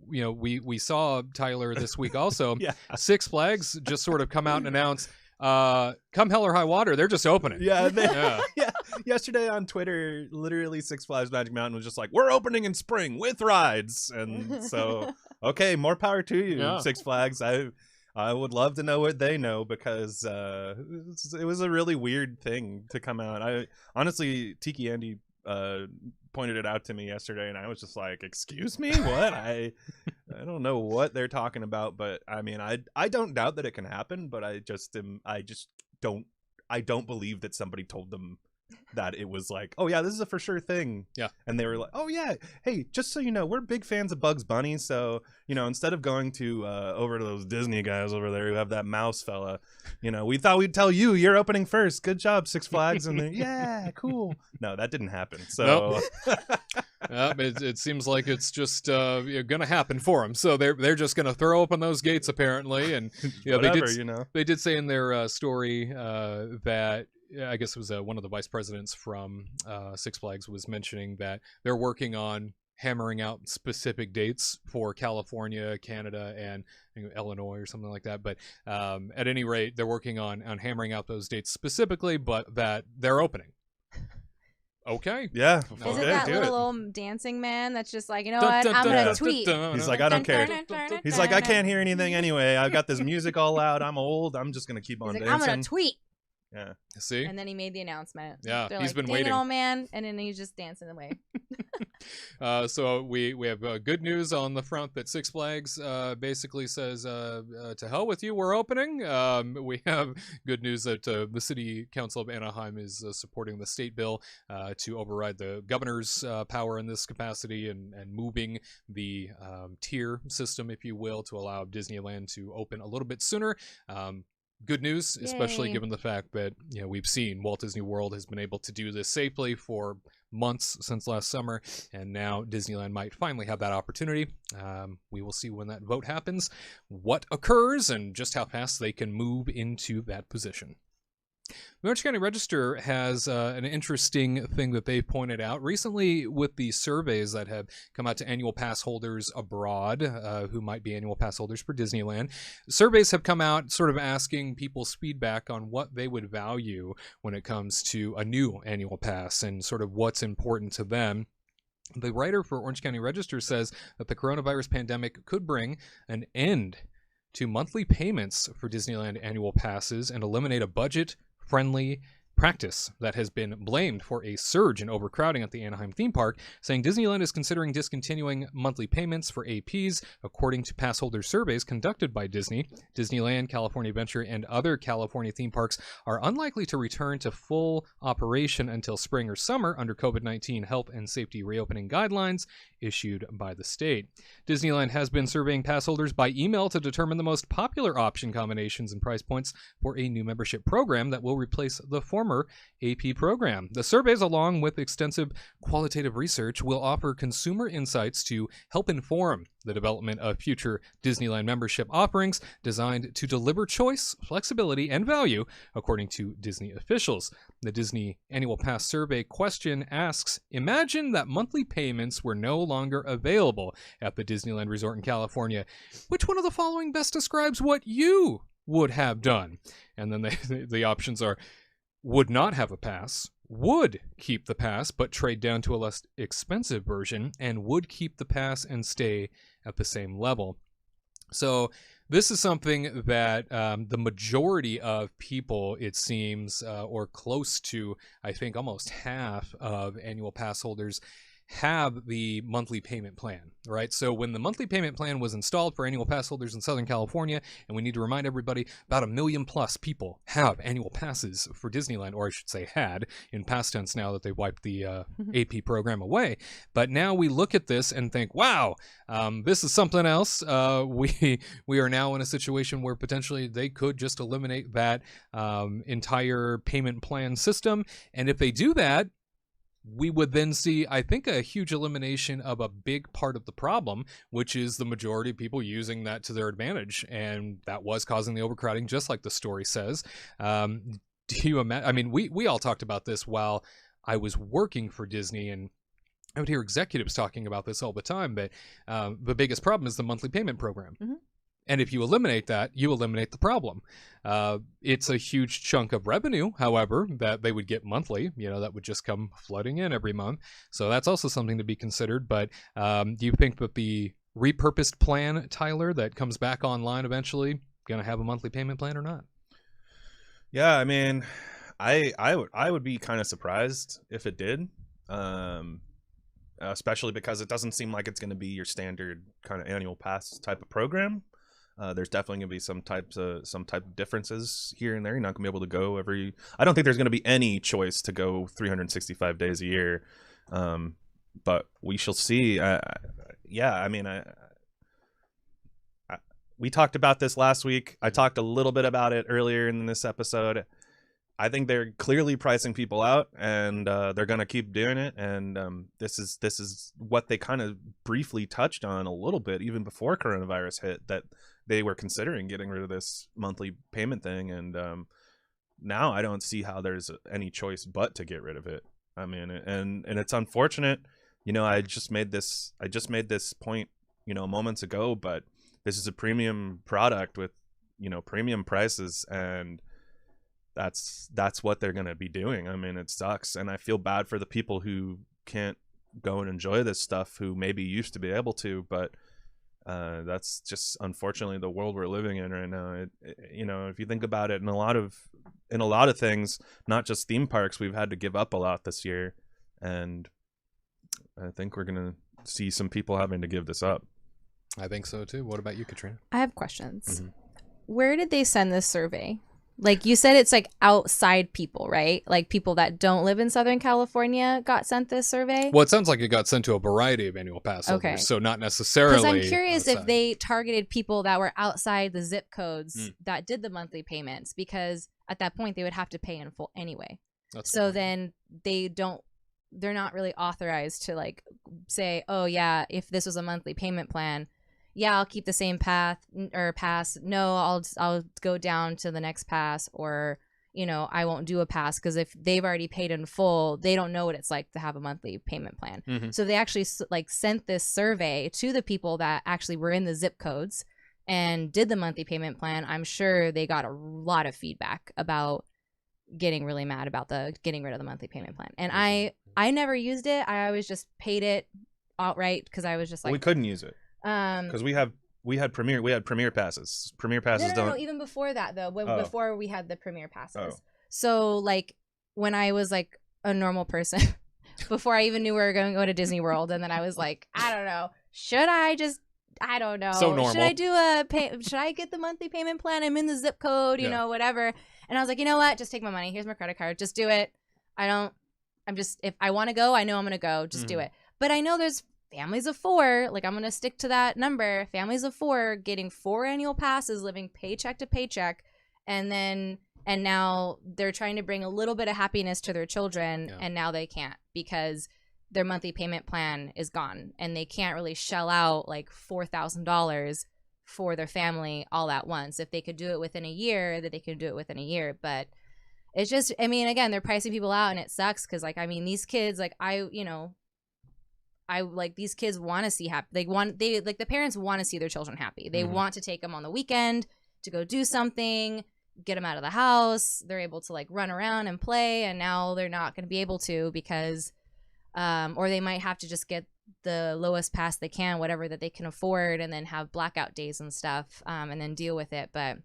we saw Tyler this week also. Yeah. Six Flags just sort of come out and announce. Come hell or high water, they're just opening. Yeah, Yeah. yeah. Yesterday on Twitter, literally Six Flags Magic Mountain was just like, we're opening in spring with rides. And so, okay, more power to you, Yeah. Six Flags. I would love to know what they know, because it was a really weird thing to come out. I honestly, Tiki Andy pointed it out to me yesterday, and I was just like, excuse me, what? I don't know what they're talking about, but I mean, I don't doubt that it can happen, but I don't believe that somebody told them that it was like, oh yeah, this is a for sure thing. Yeah. And they were like, oh yeah, hey, just so you know, we're big fans of Bugs Bunny, so instead of going to over to those Disney guys over there who have that mouse fella, we thought we'd tell you you're opening first. Good job, Six Flags. And then, yeah, cool. No, that didn't happen. So it seems like it's just gonna happen for them. So they're just gonna throw open those gates apparently, and whatever, they did say in their story that. I guess it was one of the vice presidents from Six Flags was mentioning that they're working on hammering out specific dates for California, Canada, and Illinois or something like that. But at any rate, they're working on hammering out those dates specifically, but that they're opening. Okay. Yeah. Is Okay, it that do little it. old dancing man that's just like, what? I'm gonna tweet. He's like, I don't care. He's like, I can't hear anything anyway. I've got this music all loud. I'm old. I'm just gonna keep on He's like, dancing. I'm gonna tweet. Yeah. See? And then he made the announcement. Yeah, They're he's like, been "Dang waiting." it, old man, and then he's just dancing away. So we have good news on the front that Six Flags basically says to hell with you, we're opening. We have good news that the City Council of Anaheim is supporting the state bill to override the governor's power in this capacity and moving the tier system, if you will, to allow Disneyland to open a little bit sooner. Good news, especially Yay. given the fact that we've seen Walt Disney World has been able to do this safely for months since last summer, and now Disneyland might finally have that opportunity. We will see when that vote happens, what occurs, and just how fast they can move into that position. The Orange County Register has an interesting thing that they've pointed out recently with the surveys that have come out to annual pass holders abroad who might be annual pass holders for Disneyland. Surveys have come out sort of asking people's feedback on what they would value when it comes to a new annual pass and sort of what's important to them. The writer for Orange County Register says that the coronavirus pandemic could bring an end to monthly payments for Disneyland annual passes and eliminate a budget-friendly practice that has been blamed for a surge in overcrowding at the Anaheim theme park, saying Disneyland is considering discontinuing monthly payments for APs, according to pass holder surveys conducted by Disney. Disneyland, California Adventure, and other California theme parks are unlikely to return to full operation until spring or summer under COVID-19 health and safety reopening guidelines issued by the state. Disneyland has been surveying pass holders by email to determine the most popular option combinations and price points for a new membership program that will replace the former AP program. The surveys, along with extensive qualitative research, will offer consumer insights to help inform the development of future Disneyland membership offerings designed to deliver choice, flexibility, and value, according to Disney officials. The Disney Annual Pass Survey question asks, imagine that monthly payments were no longer available at the Disneyland Resort in California. Which one of the following best describes what you would have done? And then the options are: would not have a pass, would keep the pass but trade down to a less expensive version, and would keep the pass and stay at the same level. So this is something that the majority of people, it seems, or close to, I think, almost half of annual pass holders have the monthly payment plan, right? So when the monthly payment plan was installed for annual pass holders in Southern California, and we need to remind everybody, about 1 million plus people have annual passes for Disneyland, or I should say had, in past tense now that they've wiped the AP program away. But now we look at this and think, wow, this is something else. We are now in a situation where potentially they could just eliminate that entire payment plan system. And if they do that, we would then see, I think, a huge elimination of a big part of the problem, which is the majority of people using that to their advantage. And that was causing the overcrowding, just like the story says. Do you imagine? I mean, we all talked about this while I was working for Disney, and I would hear executives talking about this all the time. But the biggest problem is the monthly payment program. Mm-hmm. And if you eliminate that, you eliminate the problem. It's a huge chunk of revenue, however, that they would get monthly, that would just come flooding in every month. So that's also something to be considered. But do you think that the repurposed plan, Tyler, that comes back online eventually, going to have a monthly payment plan or not? Yeah, I mean, I would be kind of surprised if it did. Especially because it doesn't seem like it's going to be your standard kind of annual pass type of program. There's definitely going to be some type of differences here and there. You're not going to be able to go I don't think there's going to be any choice to go 365 days a year. But we shall see. Yeah, I mean, we talked about this last week. I talked a little bit about it earlier in this episode. I think they're clearly pricing people out, and they're going to keep doing it. And this is what they kind of briefly touched on a little bit, even before coronavirus hit, that they were considering getting rid of this monthly payment thing. And now I don't see how there's any choice but to get rid of it. I mean, and it's unfortunate. I just made this point, moments ago, but this is a premium product with, premium prices, and that's what they're going to be doing. I mean, it sucks. And I feel bad for the people who can't go and enjoy this stuff, who maybe used to be able to, but that's just unfortunately the world we're living in right now. If you think about it, in a lot of things, not just theme parks, we've had to give up a lot this year. And I think we're going to see some people having to give this up. I think so too. What about you, Katrina? I have questions. Mm-hmm. Where did they send this survey? Like you said, it's like outside people, right? Like people that don't live in Southern California got sent this survey? Well, it sounds like it got sent to a variety of annual pass holders, so not necessarily. Because I'm curious outside. If they targeted people that were outside the zip codes that did the monthly payments, because at that point they would have to pay in full anyway. So then they're not really authorized to like say, oh yeah, if this was a monthly payment plan, yeah, I'll keep the same path or pass. No, I'll go down to the next pass, or I won't do a pass, because if they've already paid in full, they don't know what it's like to have a monthly payment plan. Mm-hmm. So they actually like sent this survey to the people that actually were in the zip codes and did the monthly payment plan. I'm sure they got a lot of feedback about getting really mad about getting rid of the monthly payment plan. And I never used it. I always just paid it outright because I was just like, we couldn't use it. Because we had premier passes. Premier passes no, even before that though. Before we had the premier passes. So like when I was like a normal person, before I even knew we were going to go to Disney World, and then I was like, I don't know, I don't know. So normal. Should I get the monthly payment plan? I'm in the zip code, whatever. And I was like, you know what? Just take my money. Here's my credit card. Just do it. If I want to go, I know I'm going to go. Just do it. But I know there's families of 4, like I'm going to stick to that number, families of 4 getting 4 annual passes, living paycheck to paycheck. And now they're trying to bring a little bit of happiness to their children. Yeah. And now they can't, because their monthly payment plan is gone, and they can't really shell out like $4,000 for their family all at once. If they could do it within a year, that they could do it within a year. But it's just, again, they're pricing people out, and it sucks because these kids, these kids want to see happy. The parents want to see their children happy. They want to take them on the weekend to go do something, get them out of the house. They're able to run around and play, and now they're not going to be able to because, or they might have to just get the lowest pass they can, whatever that they can afford, and then have blackout days and stuff, and then deal with it. But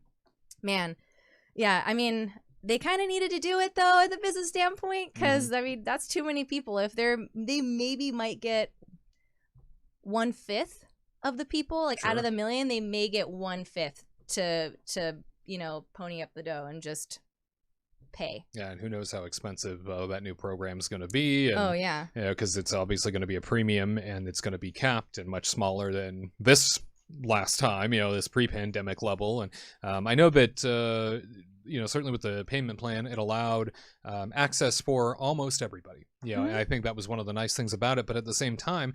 man, yeah, they kind of needed to do it though at the business standpoint, because I mean that's too many people. If they maybe might get 1/5 of the people, like out of the million, they may get 1/5 to pony up the dough and just pay. Yeah, and who knows how expensive that new program is going to be. And, because it's obviously going to be a premium, and it's going to be capped and much smaller than this last time, this pre-pandemic level. And I know that certainly with the payment plan, it allowed access for almost everybody. And I think that was one of the nice things about it. But at the same time,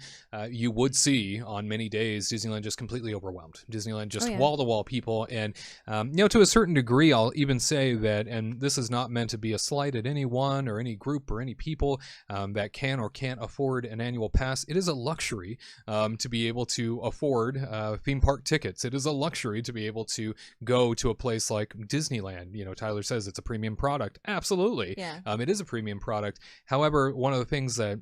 you would see on many days Disneyland just completely overwhelmed. Disneyland just wall-to-wall people. And, to a certain degree, I'll even say that, and this is not meant to be a slight at anyone or any group or any people that can or can't afford an annual pass. It is a luxury to be able to afford theme park tickets. It is a luxury to be able to go to a place like Disneyland. Tyler says it's a premium product. Absolutely. Yeah. It is a premium product. However, one of the things that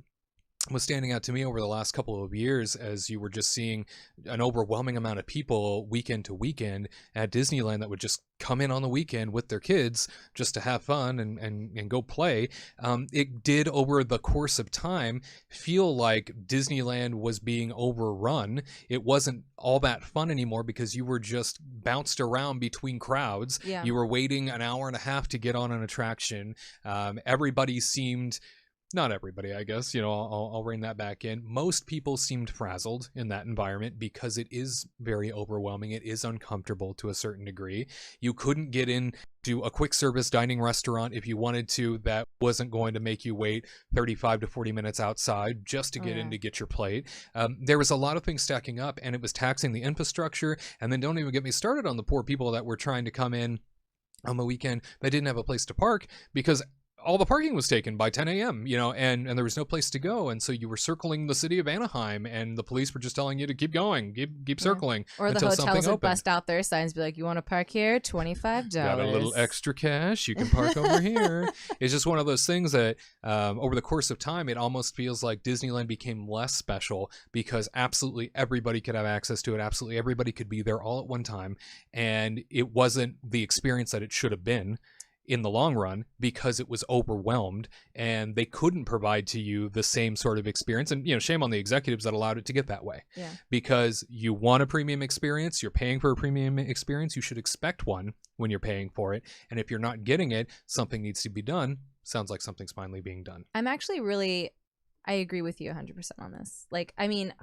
was standing out to me over the last couple of years, as you were just seeing an overwhelming amount of people weekend to weekend at Disneyland that would just come in on the weekend with their kids just to have fun and go play, it did over the course of time feel like Disneyland was being overrun. It wasn't all that fun anymore because you were just bounced around between crowds. Yeah. You were waiting an hour and a half to get on an attraction. Everybody seemed... Not everybody, I guess. I'll rein that back in. Most people seemed frazzled in that environment because it is very overwhelming. It is uncomfortable to a certain degree. You couldn't get into a quick service dining restaurant if you wanted to. That wasn't going to make you wait 35 to 40 minutes outside just to get in to get your plate. There was a lot of things stacking up, and it was taxing the infrastructure. And then don't even get me started on the poor people that were trying to come in on the weekend that didn't have a place to park because all the parking was taken by 10 a.m., and there was no place to go. And so you were circling the city of Anaheim, and the police were just telling you to keep going, keep circling. Or the until hotels something would opened. bust out their signs, be like, you want to park here? $25. Got a little extra cash, you can park over here. It's just one of those things that over the course of time, it almost feels like Disneyland became less special because absolutely everybody could have access to it. Absolutely everybody could be there all at one time. And it wasn't the experience that it should have been in the long run because it was overwhelmed and they couldn't provide to you the same sort of experience. And, shame on the executives that allowed it to get that way. Yeah. Because you want a premium experience, you're paying for a premium experience, you should expect one when you're paying for it. And if you're not getting it, something needs to be done. Sounds like something's finally being done. I'm actually I agree with you 100% on this.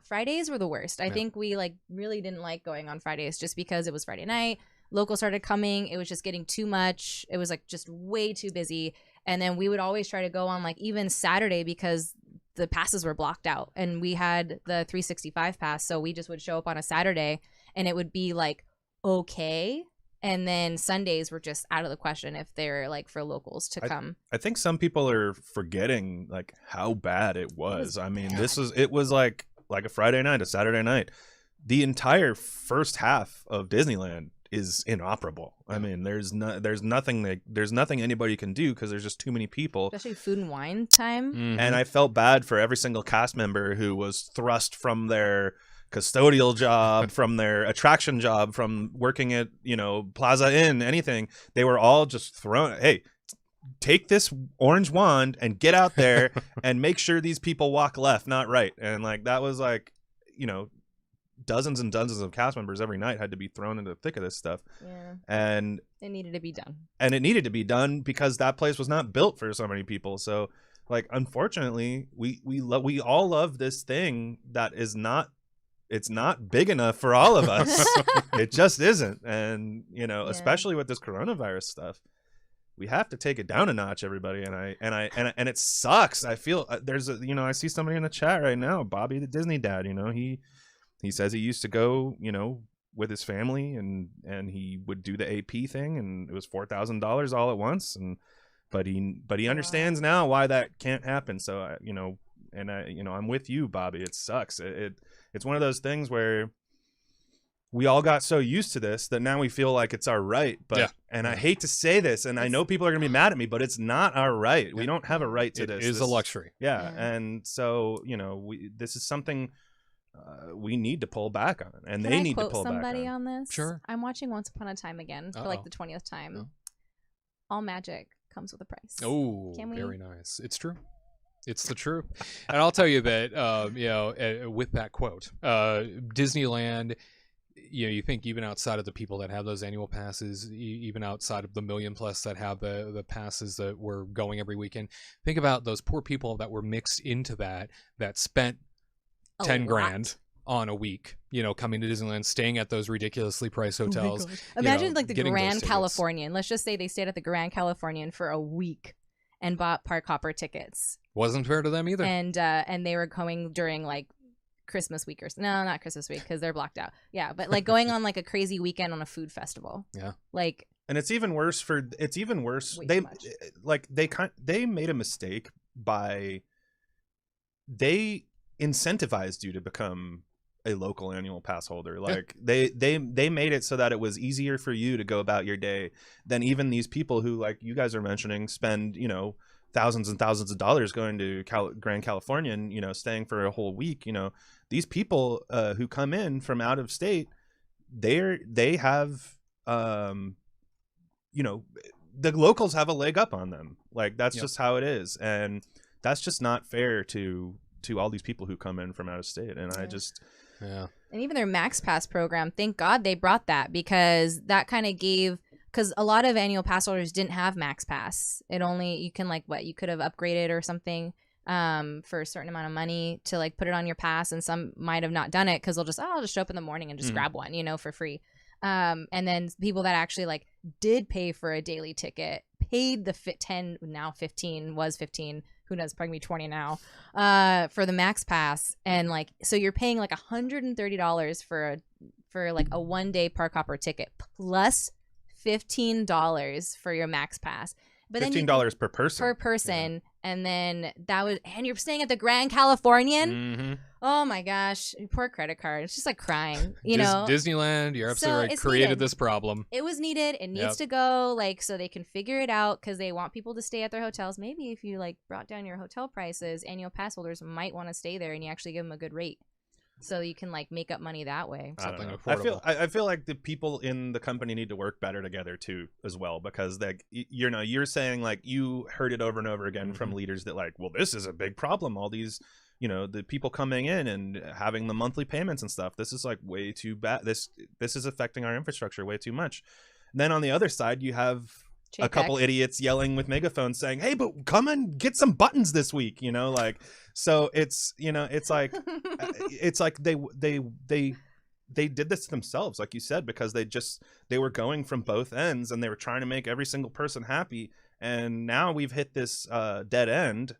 Fridays were the worst. I think we really didn't like going on Fridays just because it was Friday night. Locals started coming. It was just getting too much. It was just way too busy. And then we would always try to go on even Saturday because the passes were blocked out and we had the 365 pass. So we just would show up on a Saturday and it would be okay. And then Sundays were just out of the question if they're for locals to come. I think some people are forgetting how bad it was. I mean, it was like a Friday night, a Saturday night. The entire first half of Disneyland is inoperable. I mean, there's nothing anybody can do because there's just too many people. Especially food and wine time. Mm-hmm. And I felt bad for every single cast member who was thrust from their custodial job, from their attraction job, from working at, Plaza Inn, anything. They were all just thrown, hey, take this orange wand and get out there and make sure these people walk left, not right. And that was dozens and dozens of cast members every night had to be thrown into the thick of this stuff. Yeah. And it needed to be done. And it needed to be done because that place was not built for so many people. So unfortunately, we all love this thing that is not, it's not big enough for all of us. It just isn't. And, especially with this coronavirus stuff, we have to take it down a notch, everybody. And it sucks. I feel there's I see somebody in the chat right now, Bobby, the Disney dad, he says he used to go, with his family and he would do the AP thing and it was $4,000 all at once. But he understands now why that can't happen. So, I'm with you, Bobby. It sucks. It's one of those things where we all got so used to this that now we feel like it's our right. But and I hate to say this, and I know people are going to be mad at me, but it's not our right. We don't have a right to this. It is a luxury. Yeah. And so, this is something we need to pull back on, and they need to pull back on. Somebody on this. Sure. I'm watching Once Upon a Time again for the 20th time. all magic comes with a price. Oh, Can we- very nice. It's true. It's the truth. And I'll tell you that, with that quote, Disneyland, you think even outside of the people that have those annual passes, even outside of the million plus that have the passes that were going every weekend, think about those poor people that were mixed into that spent 10 grand on a week, coming to Disneyland, staying at those ridiculously priced hotels. Imagine like the getting those Grand tickets. Californian. Let's just say they stayed at the Grand Californian for a week and bought park hopper tickets. Wasn't fair to them either. And they were going during like Christmas week not Christmas week because they're blocked out. Yeah, but like going on like a crazy weekend on a food festival. Yeah. Like, And it's even worse. Way They too much. they made a mistake they incentivized you to become a local annual pass holder. Like they made it so that it was easier for you to go about your day than even these people who, like you guys are mentioning, spend thousands and thousands of dollars going to Grand California and staying for a whole week. These people who come in from out of state, they have the locals have a leg up on them. Like that's just how it is, and that's just not fair to all these people who come in from out of state. And I just and even their Max Pass program, thank God they brought that, because that kind of gave, because a lot of annual pass holders didn't have Max Pass. You can you could have upgraded or something for a certain amount of money to like put it on your pass, and some might have not done it because they'll just I'll just show up in the morning and just grab one for free. And then people that actually like did pay for a daily ticket, paid the 10, now 15, was 15, who knows, probably 20 now, for the Max Pass. And like, so you're paying like $130 for like a 1-day park hopper ticket plus $15 for your Max Pass. But then $15 per person. Per person. And then and you're staying at the Grand Californian. Mm-hmm. Oh my gosh, poor credit card. It's just like crying, Disneyland, you're absolutely right, created needed. this problem. It was needed. It needs to go, like, so they can figure it out, because they want people to stay at their hotels. Maybe if you like brought down your hotel prices, annual pass holders might want to stay there, and you actually give them a good rate, so you can like make up money that way. Something I affordable. I feel like the people in the company need to work better together too, as well, because you're saying, like, you heard it over and over again from leaders that, like, well, this is a big problem. All these, the people coming in and having the monthly payments and stuff. This is like way too bad. This is affecting our infrastructure way too much. And then on the other side, you have a couple idiots yelling with megaphones saying, "Hey, but come and get some buttons this week," like, so it's, it's like, it's like they did this themselves, like you said, because they were going from both ends and they were trying to make every single person happy. And now we've hit this dead end,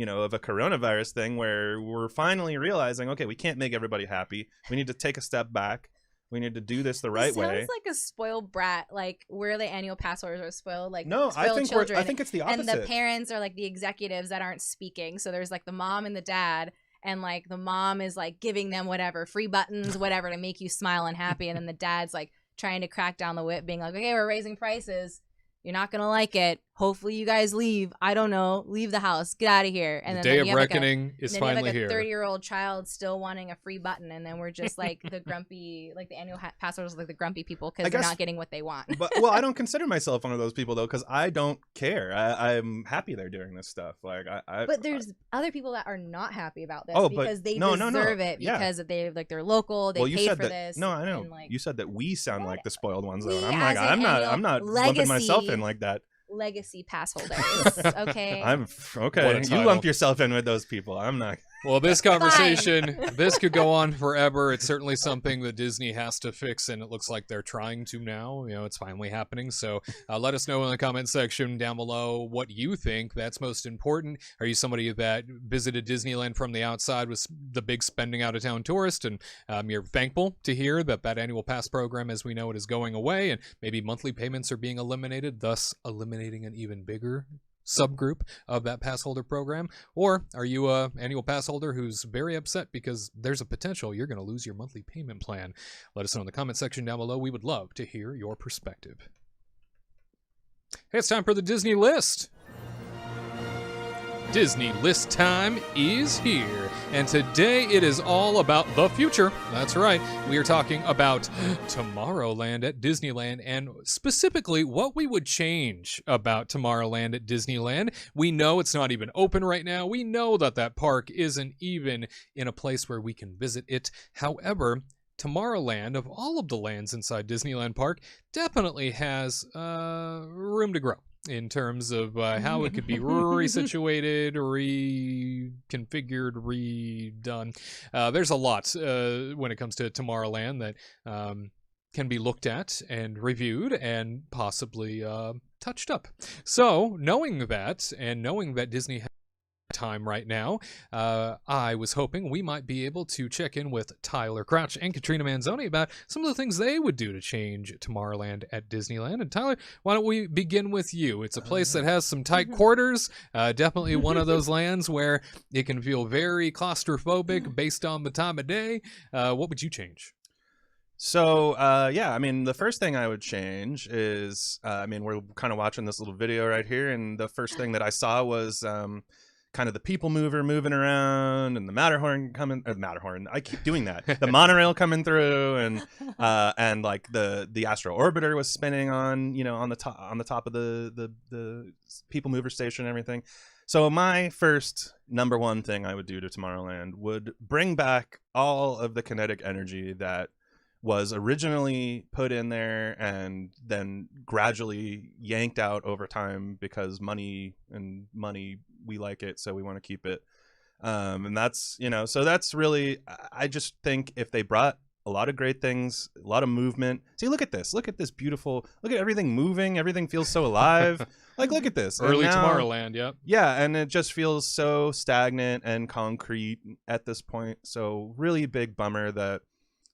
of a coronavirus thing where we're finally realizing, okay, we can't make everybody happy. We need to take a step back. We need to do this the right way. Sounds like a spoiled brat. Like, we're the annual pass holders are spoiled. Like, no, spoiled I think it's the opposite. And the parents are like the executives that aren't speaking. So there's like the mom and the dad, and like the mom is like giving them whatever, free buttons, whatever, to make you smile and happy. And then the dad's like trying to crack down the whip, being like, okay, we're raising prices. You're not going to like it. Hopefully you guys leave. I don't know. Leave the house. Get out of here. And the then day of reckoning is finally here. here. 30-year-old child still wanting a free button. And then we're just like the grumpy, like the annual pass holders, like the grumpy people, because they're not getting what they want. But I don't consider myself one of those people, though, because I don't care. I'm happy they're doing this stuff. Like But there's other people that are not happy about this, but because they deserve it, because they're local. They paid for this. No, I know. And like, you said that we sound like the spoiled ones, though. We And I'm like, I'm not lumping myself in like that. Legacy pass holders. Okay. I'm okay. What a You title. lump yourself in with those people. I'm not. Well, this conversation, this could go on forever. It's certainly something that Disney has to fix, and it looks like they're trying to now. It's finally happening. So let us know in the comment section down below what you think that's most important. Are you somebody that visited Disneyland from the outside with the big spending out-of-town tourist, and you're thankful to hear that annual pass program, as we know it, is going away, and maybe monthly payments are being eliminated, thus eliminating an even bigger subgroup of that pass holder program? Or are you a annual pass holder who's very upset because there's a potential you're going to lose your monthly payment plan? Let us know in the comment section down below. We would love to hear your perspective. Hey, it's time for the Disney list. Disney list time is here, and today it is all about the future. That's right, we are talking about Tomorrowland at Disneyland, and specifically what we would change about Tomorrowland at Disneyland. We know it's not even open right now. We know that park isn't even in a place where we can visit it. However, Tomorrowland, of all of the lands inside Disneyland Park, definitely has room to grow in terms of how it could be resituated, reconfigured, redone. There's a lot when it comes to Tomorrowland that can be looked at and reviewed and possibly touched up. So, knowing that, and knowing that Disney has time right now, I was hoping we might be able to check in with Tyler Crouch and Katrina Manzone about some of the things they would do to change Tomorrowland at Disneyland. And Tyler, why don't we begin with you? It's a place that has some tight quarters, definitely one of those lands where it can feel very claustrophobic based on the time of day. What would you change? So, yeah, I mean, the first thing I would change is, I mean, we're kind of watching this little video right here, and the first thing that I saw was kind of the people mover moving around, and the Matterhorn coming, or Matterhorn, I keep doing that, the monorail coming through, and like the Astro Orbiter was spinning on, you know, on the top of the people mover station and everything. So my first number one thing I would do to Tomorrowland would bring back all of the kinetic energy that was originally put in there and then gradually yanked out over time because money, we like it, so we want to keep it. And that's, you know, so that's really, I just think if they brought a lot of great things, a lot of movement. See, look at this beautiful, look at everything moving. Everything feels so alive. Like, look at this. Early Tomorrowland, yep. Yeah, and it just feels so stagnant and concrete at this point. So really big bummer that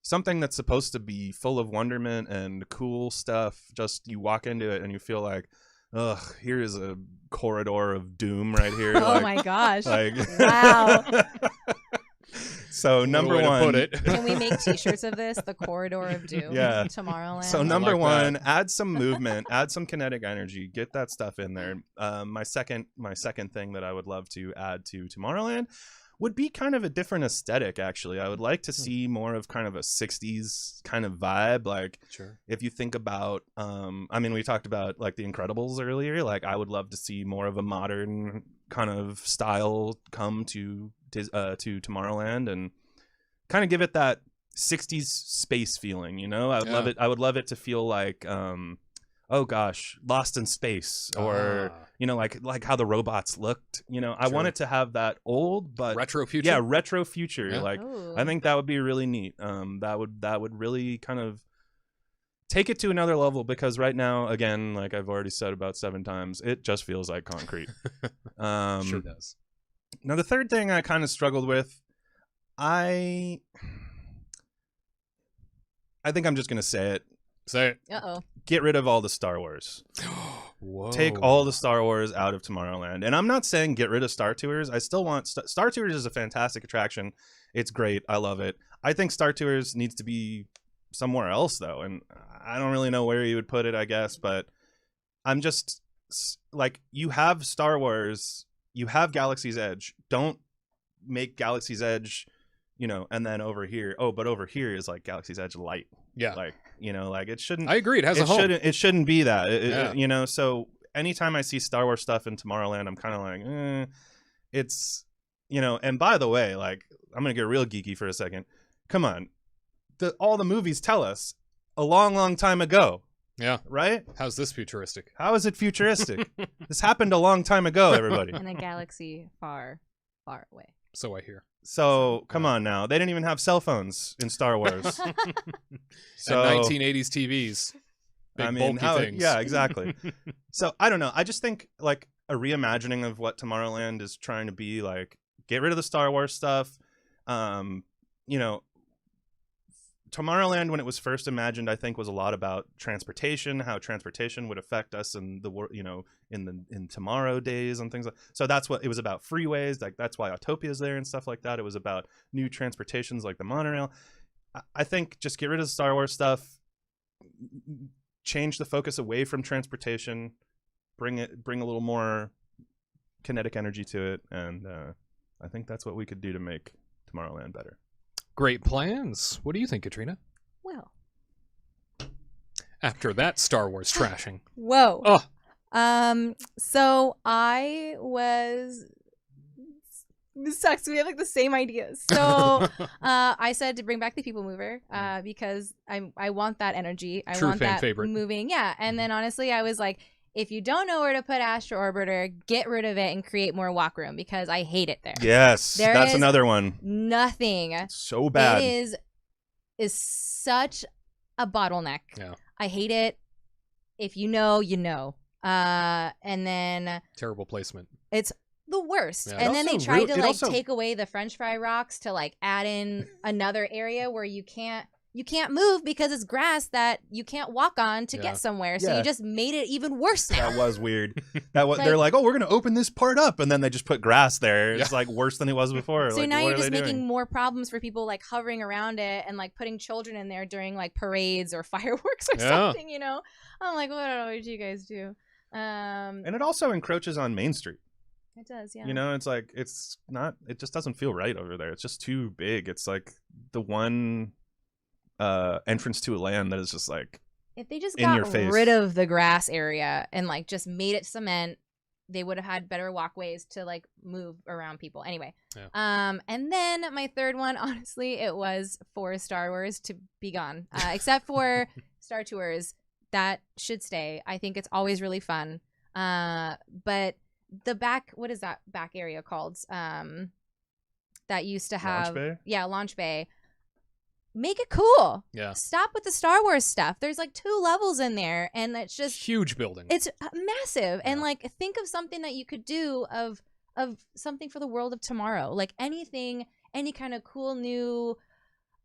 something that's supposed to be full of wonderment and cool stuff, just you walk into it and you feel like, ugh, here is a corridor of doom right here. Oh my gosh. Wow. So number one, put it. Can we make t-shirts of this? The Corridor of Doom. Yeah. Tomorrowland. So number one, add some movement, add some kinetic energy, get that stuff in there. My second thing that I would love to add to Tomorrowland would be kind of a different aesthetic. Actually, I would like to see more of kind of a 60s kind of vibe. Like, sure. If you think about, I mean, we talked about like The Incredibles earlier. Like, I would love to see more of a modern kind of style come to Tomorrowland and kind of give it that 60s space feeling. You know, I would love it. I would love it to feel like, oh gosh, Lost in Space, or you know, like how the robots looked. You know, I want it to have that old but retro future. Yeah, retro future. Yeah. Like, Ooh. I think that would be really neat. That would really kind of take it to another level, because right now, again, like I've already said about 7 times, it just feels like concrete. Sure does. Now, the third thing I kind of struggled with, I think I'm just gonna say it. Say it. Uh-oh. Get rid of all the Star Wars. Whoa. Take all the Star Wars out of Tomorrowland. And I'm not saying get rid of Star Tours. I still want Star Tours is a fantastic attraction. It's great. I love it. I think Star Tours needs to be somewhere else, though. And I don't really know where you would put it, I guess. But I'm just like, you have Star Wars, you have Galaxy's Edge. Don't make Galaxy's Edge, you know, and then over here. Oh, but over here is like Galaxy's Edge Light. Yeah. Like, you know, like it shouldn't. I agree. It has a home. It shouldn't be that. Yeah. You know, so anytime I see Star Wars stuff in Tomorrowland, I'm kind of like, it's, you know. And by the way, like, I'm gonna get real geeky for a second. Come on, all the movies tell us a long time ago. Yeah. Right? How's this futuristic? How is it futuristic? This happened a long time ago, everybody. In a galaxy far, far away. So I hear. So come on now, they didn't even have cell phones in Star Wars. So and 1980s TVs. Big bulky things. Yeah, exactly. So I don't know. I just think like a reimagining of what Tomorrowland is trying to be, like, get rid of the Star Wars stuff. You know, Tomorrowland, when it was first imagined, I think was a lot about transportation, how transportation would affect us in the world, you know, in tomorrow days and things like. So that's what it was about. Freeways, like that's why Autopia's there and stuff like that. It was about new transportations like the monorail. I think just get rid of the Star Wars stuff, change the focus away from transportation, bring a little more kinetic energy to it, and I think that's what we could do to make Tomorrowland better. Great plans. What do you think, Katrina? Well. After that Star Wars trashing. Whoa. Oh. So I was. This sucks. We have like the same ideas. So I said to bring back the People Mover because I want that energy. I True want fan that favorite. moving. Yeah. And then honestly, I was like, if you don't know where to put Astro Orbiter, get rid of it and create more walk room because I hate it there. Yes, There that's is another one. Nothing. So bad. It is such a bottleneck. Yeah. I hate it. If you know, you know. And then Terrible placement. it's the worst. Yeah. And then they also tried to it like also- take away the French fry rocks to like add in another area where you can't move because it's grass that you can't walk on to Yeah. get somewhere. So Yeah. you just made it even worse now. That was weird. That was Like- they're like, oh, we're gonna open this part up, and then they just put grass there. It's Yeah. like worse than it was before. So like, now what you're are just they making doing? more problems for people like hovering around it and like putting children in there during like parades or fireworks or Yeah. something, you know? I'm like, what do you guys do? And it also encroaches on Main Street. It does, yeah. You know, it's like it's not. It just doesn't feel right over there. It's just too big. It's like the one entrance to a land that is just like If they just in your got face. rid of the grass area and like just made it cement, they would have had better walkways to like move around people. Anyway, Yeah. and then my third one, honestly, it was for Star Wars to be gone, except for Star Tours. That should stay. I think it's always really fun. But the back, what is that back area called? That used to have, Bay? yeah, Launch Bay. Make it cool. Yeah. Stop with the Star Wars stuff. There's like 2 levels in there, and it's just Huge building. it's massive. And Yeah. like think of something that you could do of something for the world of tomorrow. Like anything, any kind of cool new.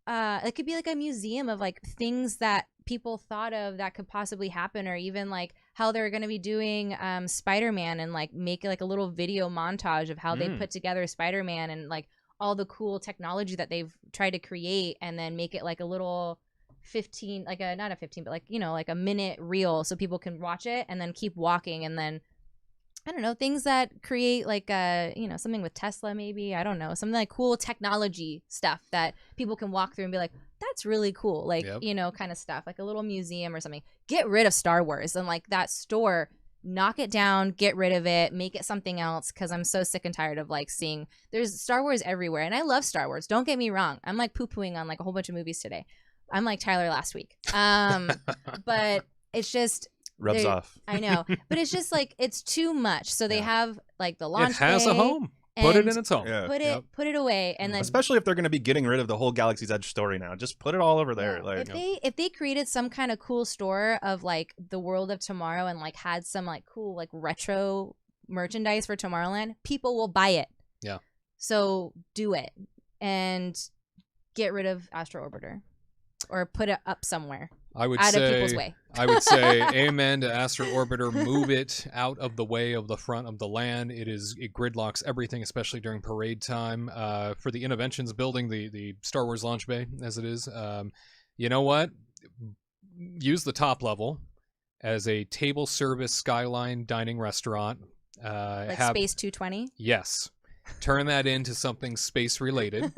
It could be like a museum of like things that people thought of that could possibly happen, or even like how they're going to be doing Spider-Man and like make like a little video montage of how they put together Spider-Man and like all the cool technology that they've tried to create, and then make it like a little 15, like a not a 15, but like, you know, like a minute reel so people can watch it and then keep walking. And then I don't know, things that create like you know, something with Tesla, maybe, I don't know, something like cool technology stuff that people can walk through and be like, that's really cool, like, Yep. you know, kind of stuff, like a little museum or something. Get rid of Star Wars and like that store, knock it down, get rid of it, make it something else, because I'm so sick and tired of like seeing there's Star Wars everywhere. And I love Star Wars, don't get me wrong. I'm like poo-pooing on like a whole bunch of movies today. I'm like Tyler last week. But it's just rubs off. I know, but it's just like it's too much. So they have like the launch. It has a bay, home. Put it and in its home. Yeah. Put it away, and then Especially if they're going to be getting rid of the whole Galaxy's Edge story now. Just put it all over there. yeah, Like, if they created some kind of cool store of like the world of tomorrow and like had some like cool like retro merchandise for Tomorrowland, people will buy it. Yeah. So do it and get rid of Astro Orbiter or put it up somewhere I would out say, of people's way. I would say amen to Astro Orbiter. Move it out of the way of the front of the land. It gridlocks everything, especially during parade time. For the Interventions building, the Star Wars launch bay, as it is, you know what? Use the top level as a table service skyline dining restaurant. Like Space 220. Yes. Turn that into something space related.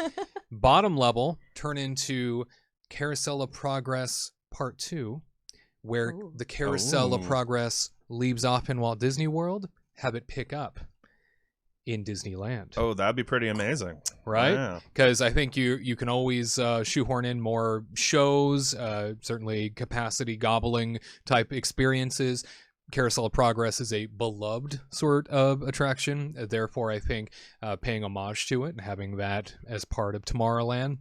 Bottom level, turn into Carousel of Progress Part 2, where Ooh. the Carousel of Ooh. Progress leaves off in Walt Disney World. Have it pick up in Disneyland. oh, that'd be pretty amazing. Right? Yeah. Because I think you can always shoehorn in more shows, certainly capacity gobbling type experiences. Carousel of Progress is a beloved sort of attraction. Therefore, I think paying homage to it and having that as part of Tomorrowland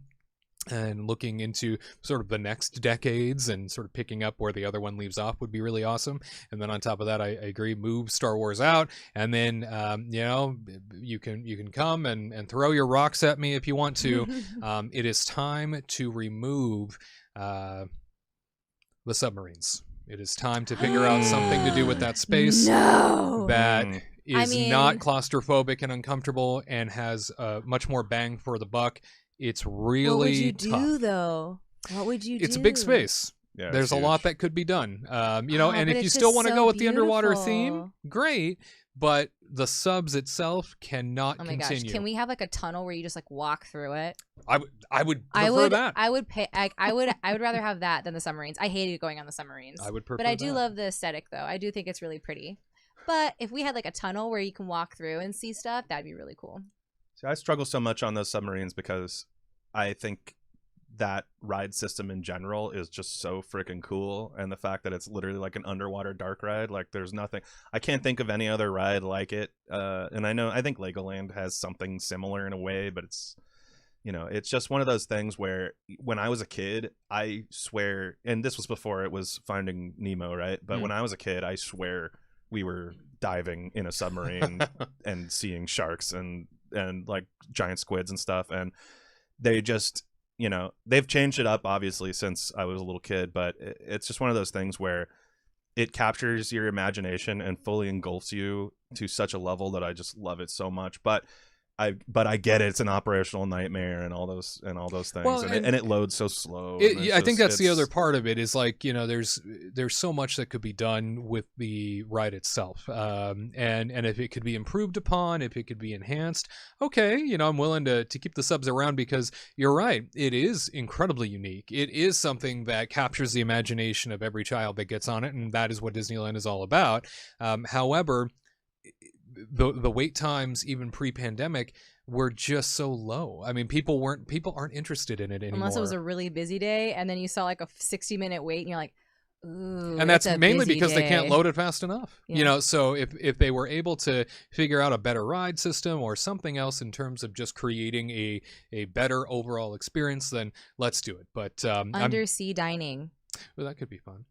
and looking into sort of the next decades and sort of picking up where the other one leaves off would be really awesome. And then on top of that, I agree, move Star Wars out, and then you know, you can come and throw your rocks at me if you want to. It is time to remove the submarines. It is time to figure out something to do with that space No. that Mm. is not claustrophobic and uncomfortable and has much more bang for the buck. It's really what would you tough. do though? What would you do? It's a big space. Yeah, There's it's a lot huge. that could be done. You know, Oh, and but if you it's still just want to so go with the underwater theme, beautiful. great. but the subs itself cannot Oh my continue. gosh! Can we have like a tunnel where you just like walk through it? I would prefer that. I would pay. I would rather have that than the submarines. I hated going on the submarines. I would prefer But I do that. love the aesthetic though. I do think it's really pretty. But if we had like a tunnel where you can walk through and see stuff, that'd be really cool. See, I struggle so much on those submarines because I think that ride system in general is just so freaking cool, and the fact that it's literally like an underwater dark ride, like there's nothing, I can't think of any other ride like it, and I think Legoland has something similar in a way, but it's, you know, it's just one of those things where when I was a kid, I swear, and this was before it was Finding Nemo, right, but when I was a kid, I swear we were diving in a submarine and seeing sharks and like giant squids and stuff, and they just, you know, they've changed it up obviously since I was a little kid, but it's just one of those things where it captures your imagination and fully engulfs you to such a level that I just love it so much. But I get it, it's an operational nightmare and all those things. Well, and it loads so slow. I think that's the other part of it is, like, you know, there's so much that could be done with the ride itself, and if it could be improved upon, if it could be enhanced, okay, you know, I'm willing to keep the subs around, because you're right, it is incredibly unique. It is something that captures the imagination of every child that gets on it, and that is what Disneyland is all about. However, the wait times, even pre-pandemic, were just so low. I mean, people aren't interested in it anymore. Unless it was a really busy day, and then you saw like a 60-minute wait, and you're like, ooh. And that's it's a mainly busy because they can't day. load it fast enough. Yeah. You know, so if they were able to figure out a better ride system or something else in terms of just creating a better overall experience, then let's do it. But Undersea dining. well, that could be fun.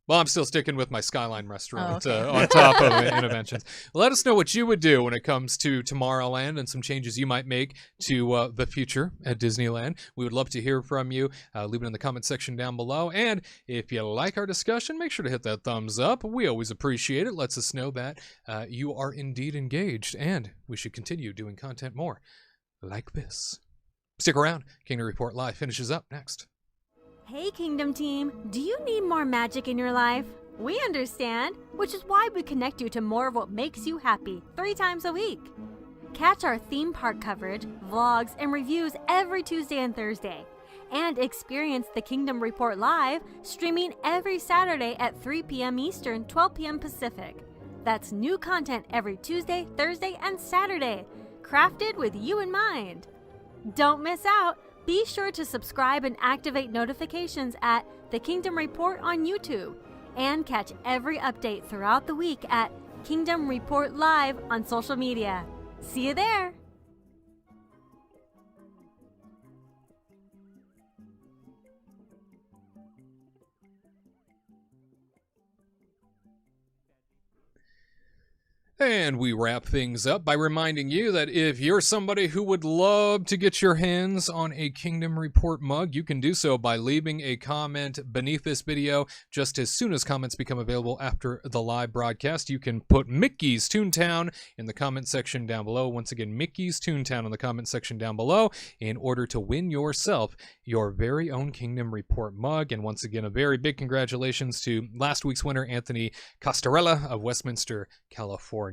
Well, I'm still sticking with my Skyline restaurant okay. on top of Interventions. Let us know what you would do when it comes to Tomorrowland and some changes you might make to the future at Disneyland. We would love to hear from you. Leave it in the comment section down below. And if you like our discussion, make sure to hit that thumbs up. We always appreciate it. Lets us know that you are indeed engaged, and we should continue doing content more like this. Stick around. Kingdom Report Live finishes up next. Hey Kingdom Team, do you need more magic in your life? We understand, which is why we connect you to more of what makes you happy 3 times a week. Catch our theme park coverage, vlogs, and reviews every Tuesday and Thursday. And experience the Kingdom Report Live, streaming every Saturday at 3 p.m. Eastern, 12 p.m. Pacific. That's new content every Tuesday, Thursday, and Saturday, crafted with you in mind. Don't miss out! Be sure to subscribe and activate notifications at The Kingdom Report on YouTube, and catch every update throughout the week at Kingdom Report Live on social media. See you there! And we wrap things up by reminding you that if you're somebody who would love to get your hands on a Kingdom Report mug, you can do so by leaving a comment beneath this video. Just as soon as comments become available after the live broadcast, you can put Mickey's Toontown in the comment section down below. Once again, Mickey's Toontown in the comment section down below in order to win yourself your very own Kingdom Report mug. And once again, a very big congratulations to last week's winner, Anthony Costarella of Westminster, California.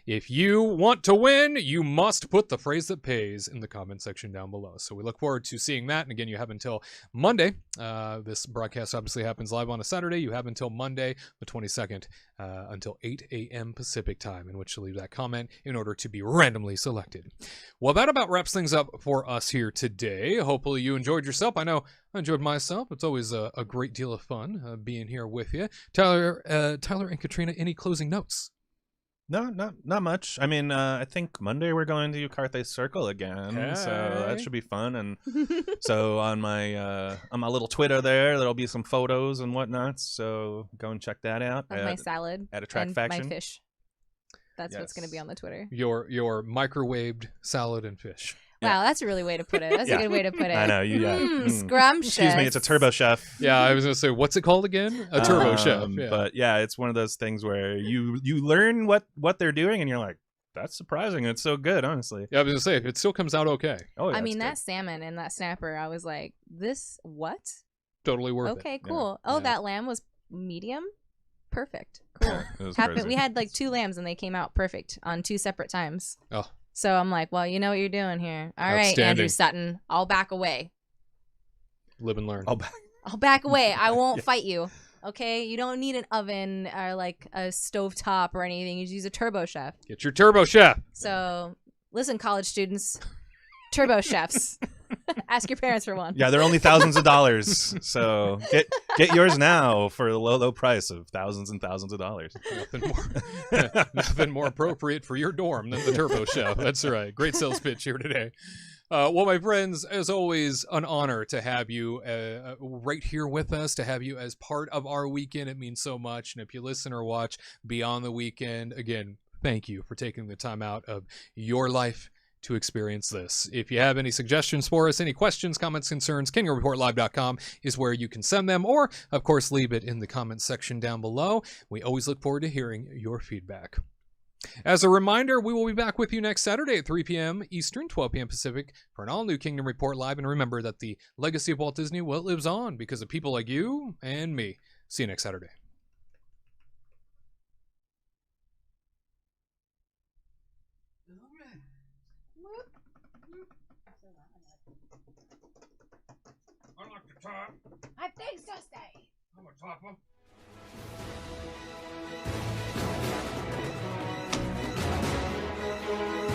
If you want to win, you must put the phrase that pays in the comment section down below. So we look forward to seeing that. And again, you have until Monday. This broadcast obviously happens live on a Saturday. You have until Monday, the 22nd, until 8 a.m. Pacific time in which to leave that comment in order to be randomly selected. Well, that about wraps things up for us here today. Hopefully you enjoyed yourself. I know I enjoyed myself. It's always a great deal of fun being here with you. Tyler and Katrina, any closing notes? No, not much. I mean, I think Monday we're going to Carthay Circle again, so that should be fun. And so on my little Twitter there's there'll be some photos and whatnot. So go and check that out. Of my salad at Attract and Faction. my fish. That's what's going to be on the Twitter. Your microwaved salad and fish. Wow, that's a really way to put it. That's a good way to put it. I know. Scrumptious. Excuse me, it's a Turbo Chef. Yeah, I was going to say, what's it called again? A Turbo Chef. Yeah. But yeah, it's one of those things where you learn what they're doing, and you're like, that's surprising. It's so good, honestly. Yeah, I was going to say, if it still comes out okay. Oh, yeah, I mean, it's that salmon and that snapper, I was like, this, what? Totally worth it. Okay, cool. Yeah. Oh, that lamb was medium? perfect. Cool. It was Happened. crazy. We had like 2 lambs and they came out perfect on 2 separate times. Oh. So I'm like, well, you know what you're doing here. All right, Outstanding. Andrew Sutton, I'll back away. Live and learn. I'll back away. I won't fight you. Okay, you don't need an oven or like a stovetop or anything. You just use a Turbo Chef. Get your Turbo Chef. So, listen, college students, Turbo Chefs. Ask your parents for one. Yeah, they're only thousands of dollars. So get yours now for a low price of thousands and thousands of dollars. Nothing more appropriate for your dorm than the Turbo Chef. That's right. Great sales pitch here today. Well, my friends, as always, an honor to have you right here with us, to have you as part of our weekend. It means so much. And if you listen or watch beyond the weekend, again, thank you for taking the time out of your life to experience this. If you have any suggestions for us, any questions, comments, concerns, KingdomReportLive.com is where you can send them, or, of course, leave it in the comments section down below. We always look forward to hearing your feedback. As a reminder, we will be back with you next Saturday at 3 p.m. Eastern, 12 p.m. Pacific for an all-new Kingdom Report Live. And remember that the legacy of Walt Disney World lives on because of people like you and me. See you next Saturday. I like the top. I think so, stay. I'm a topper. Thank you.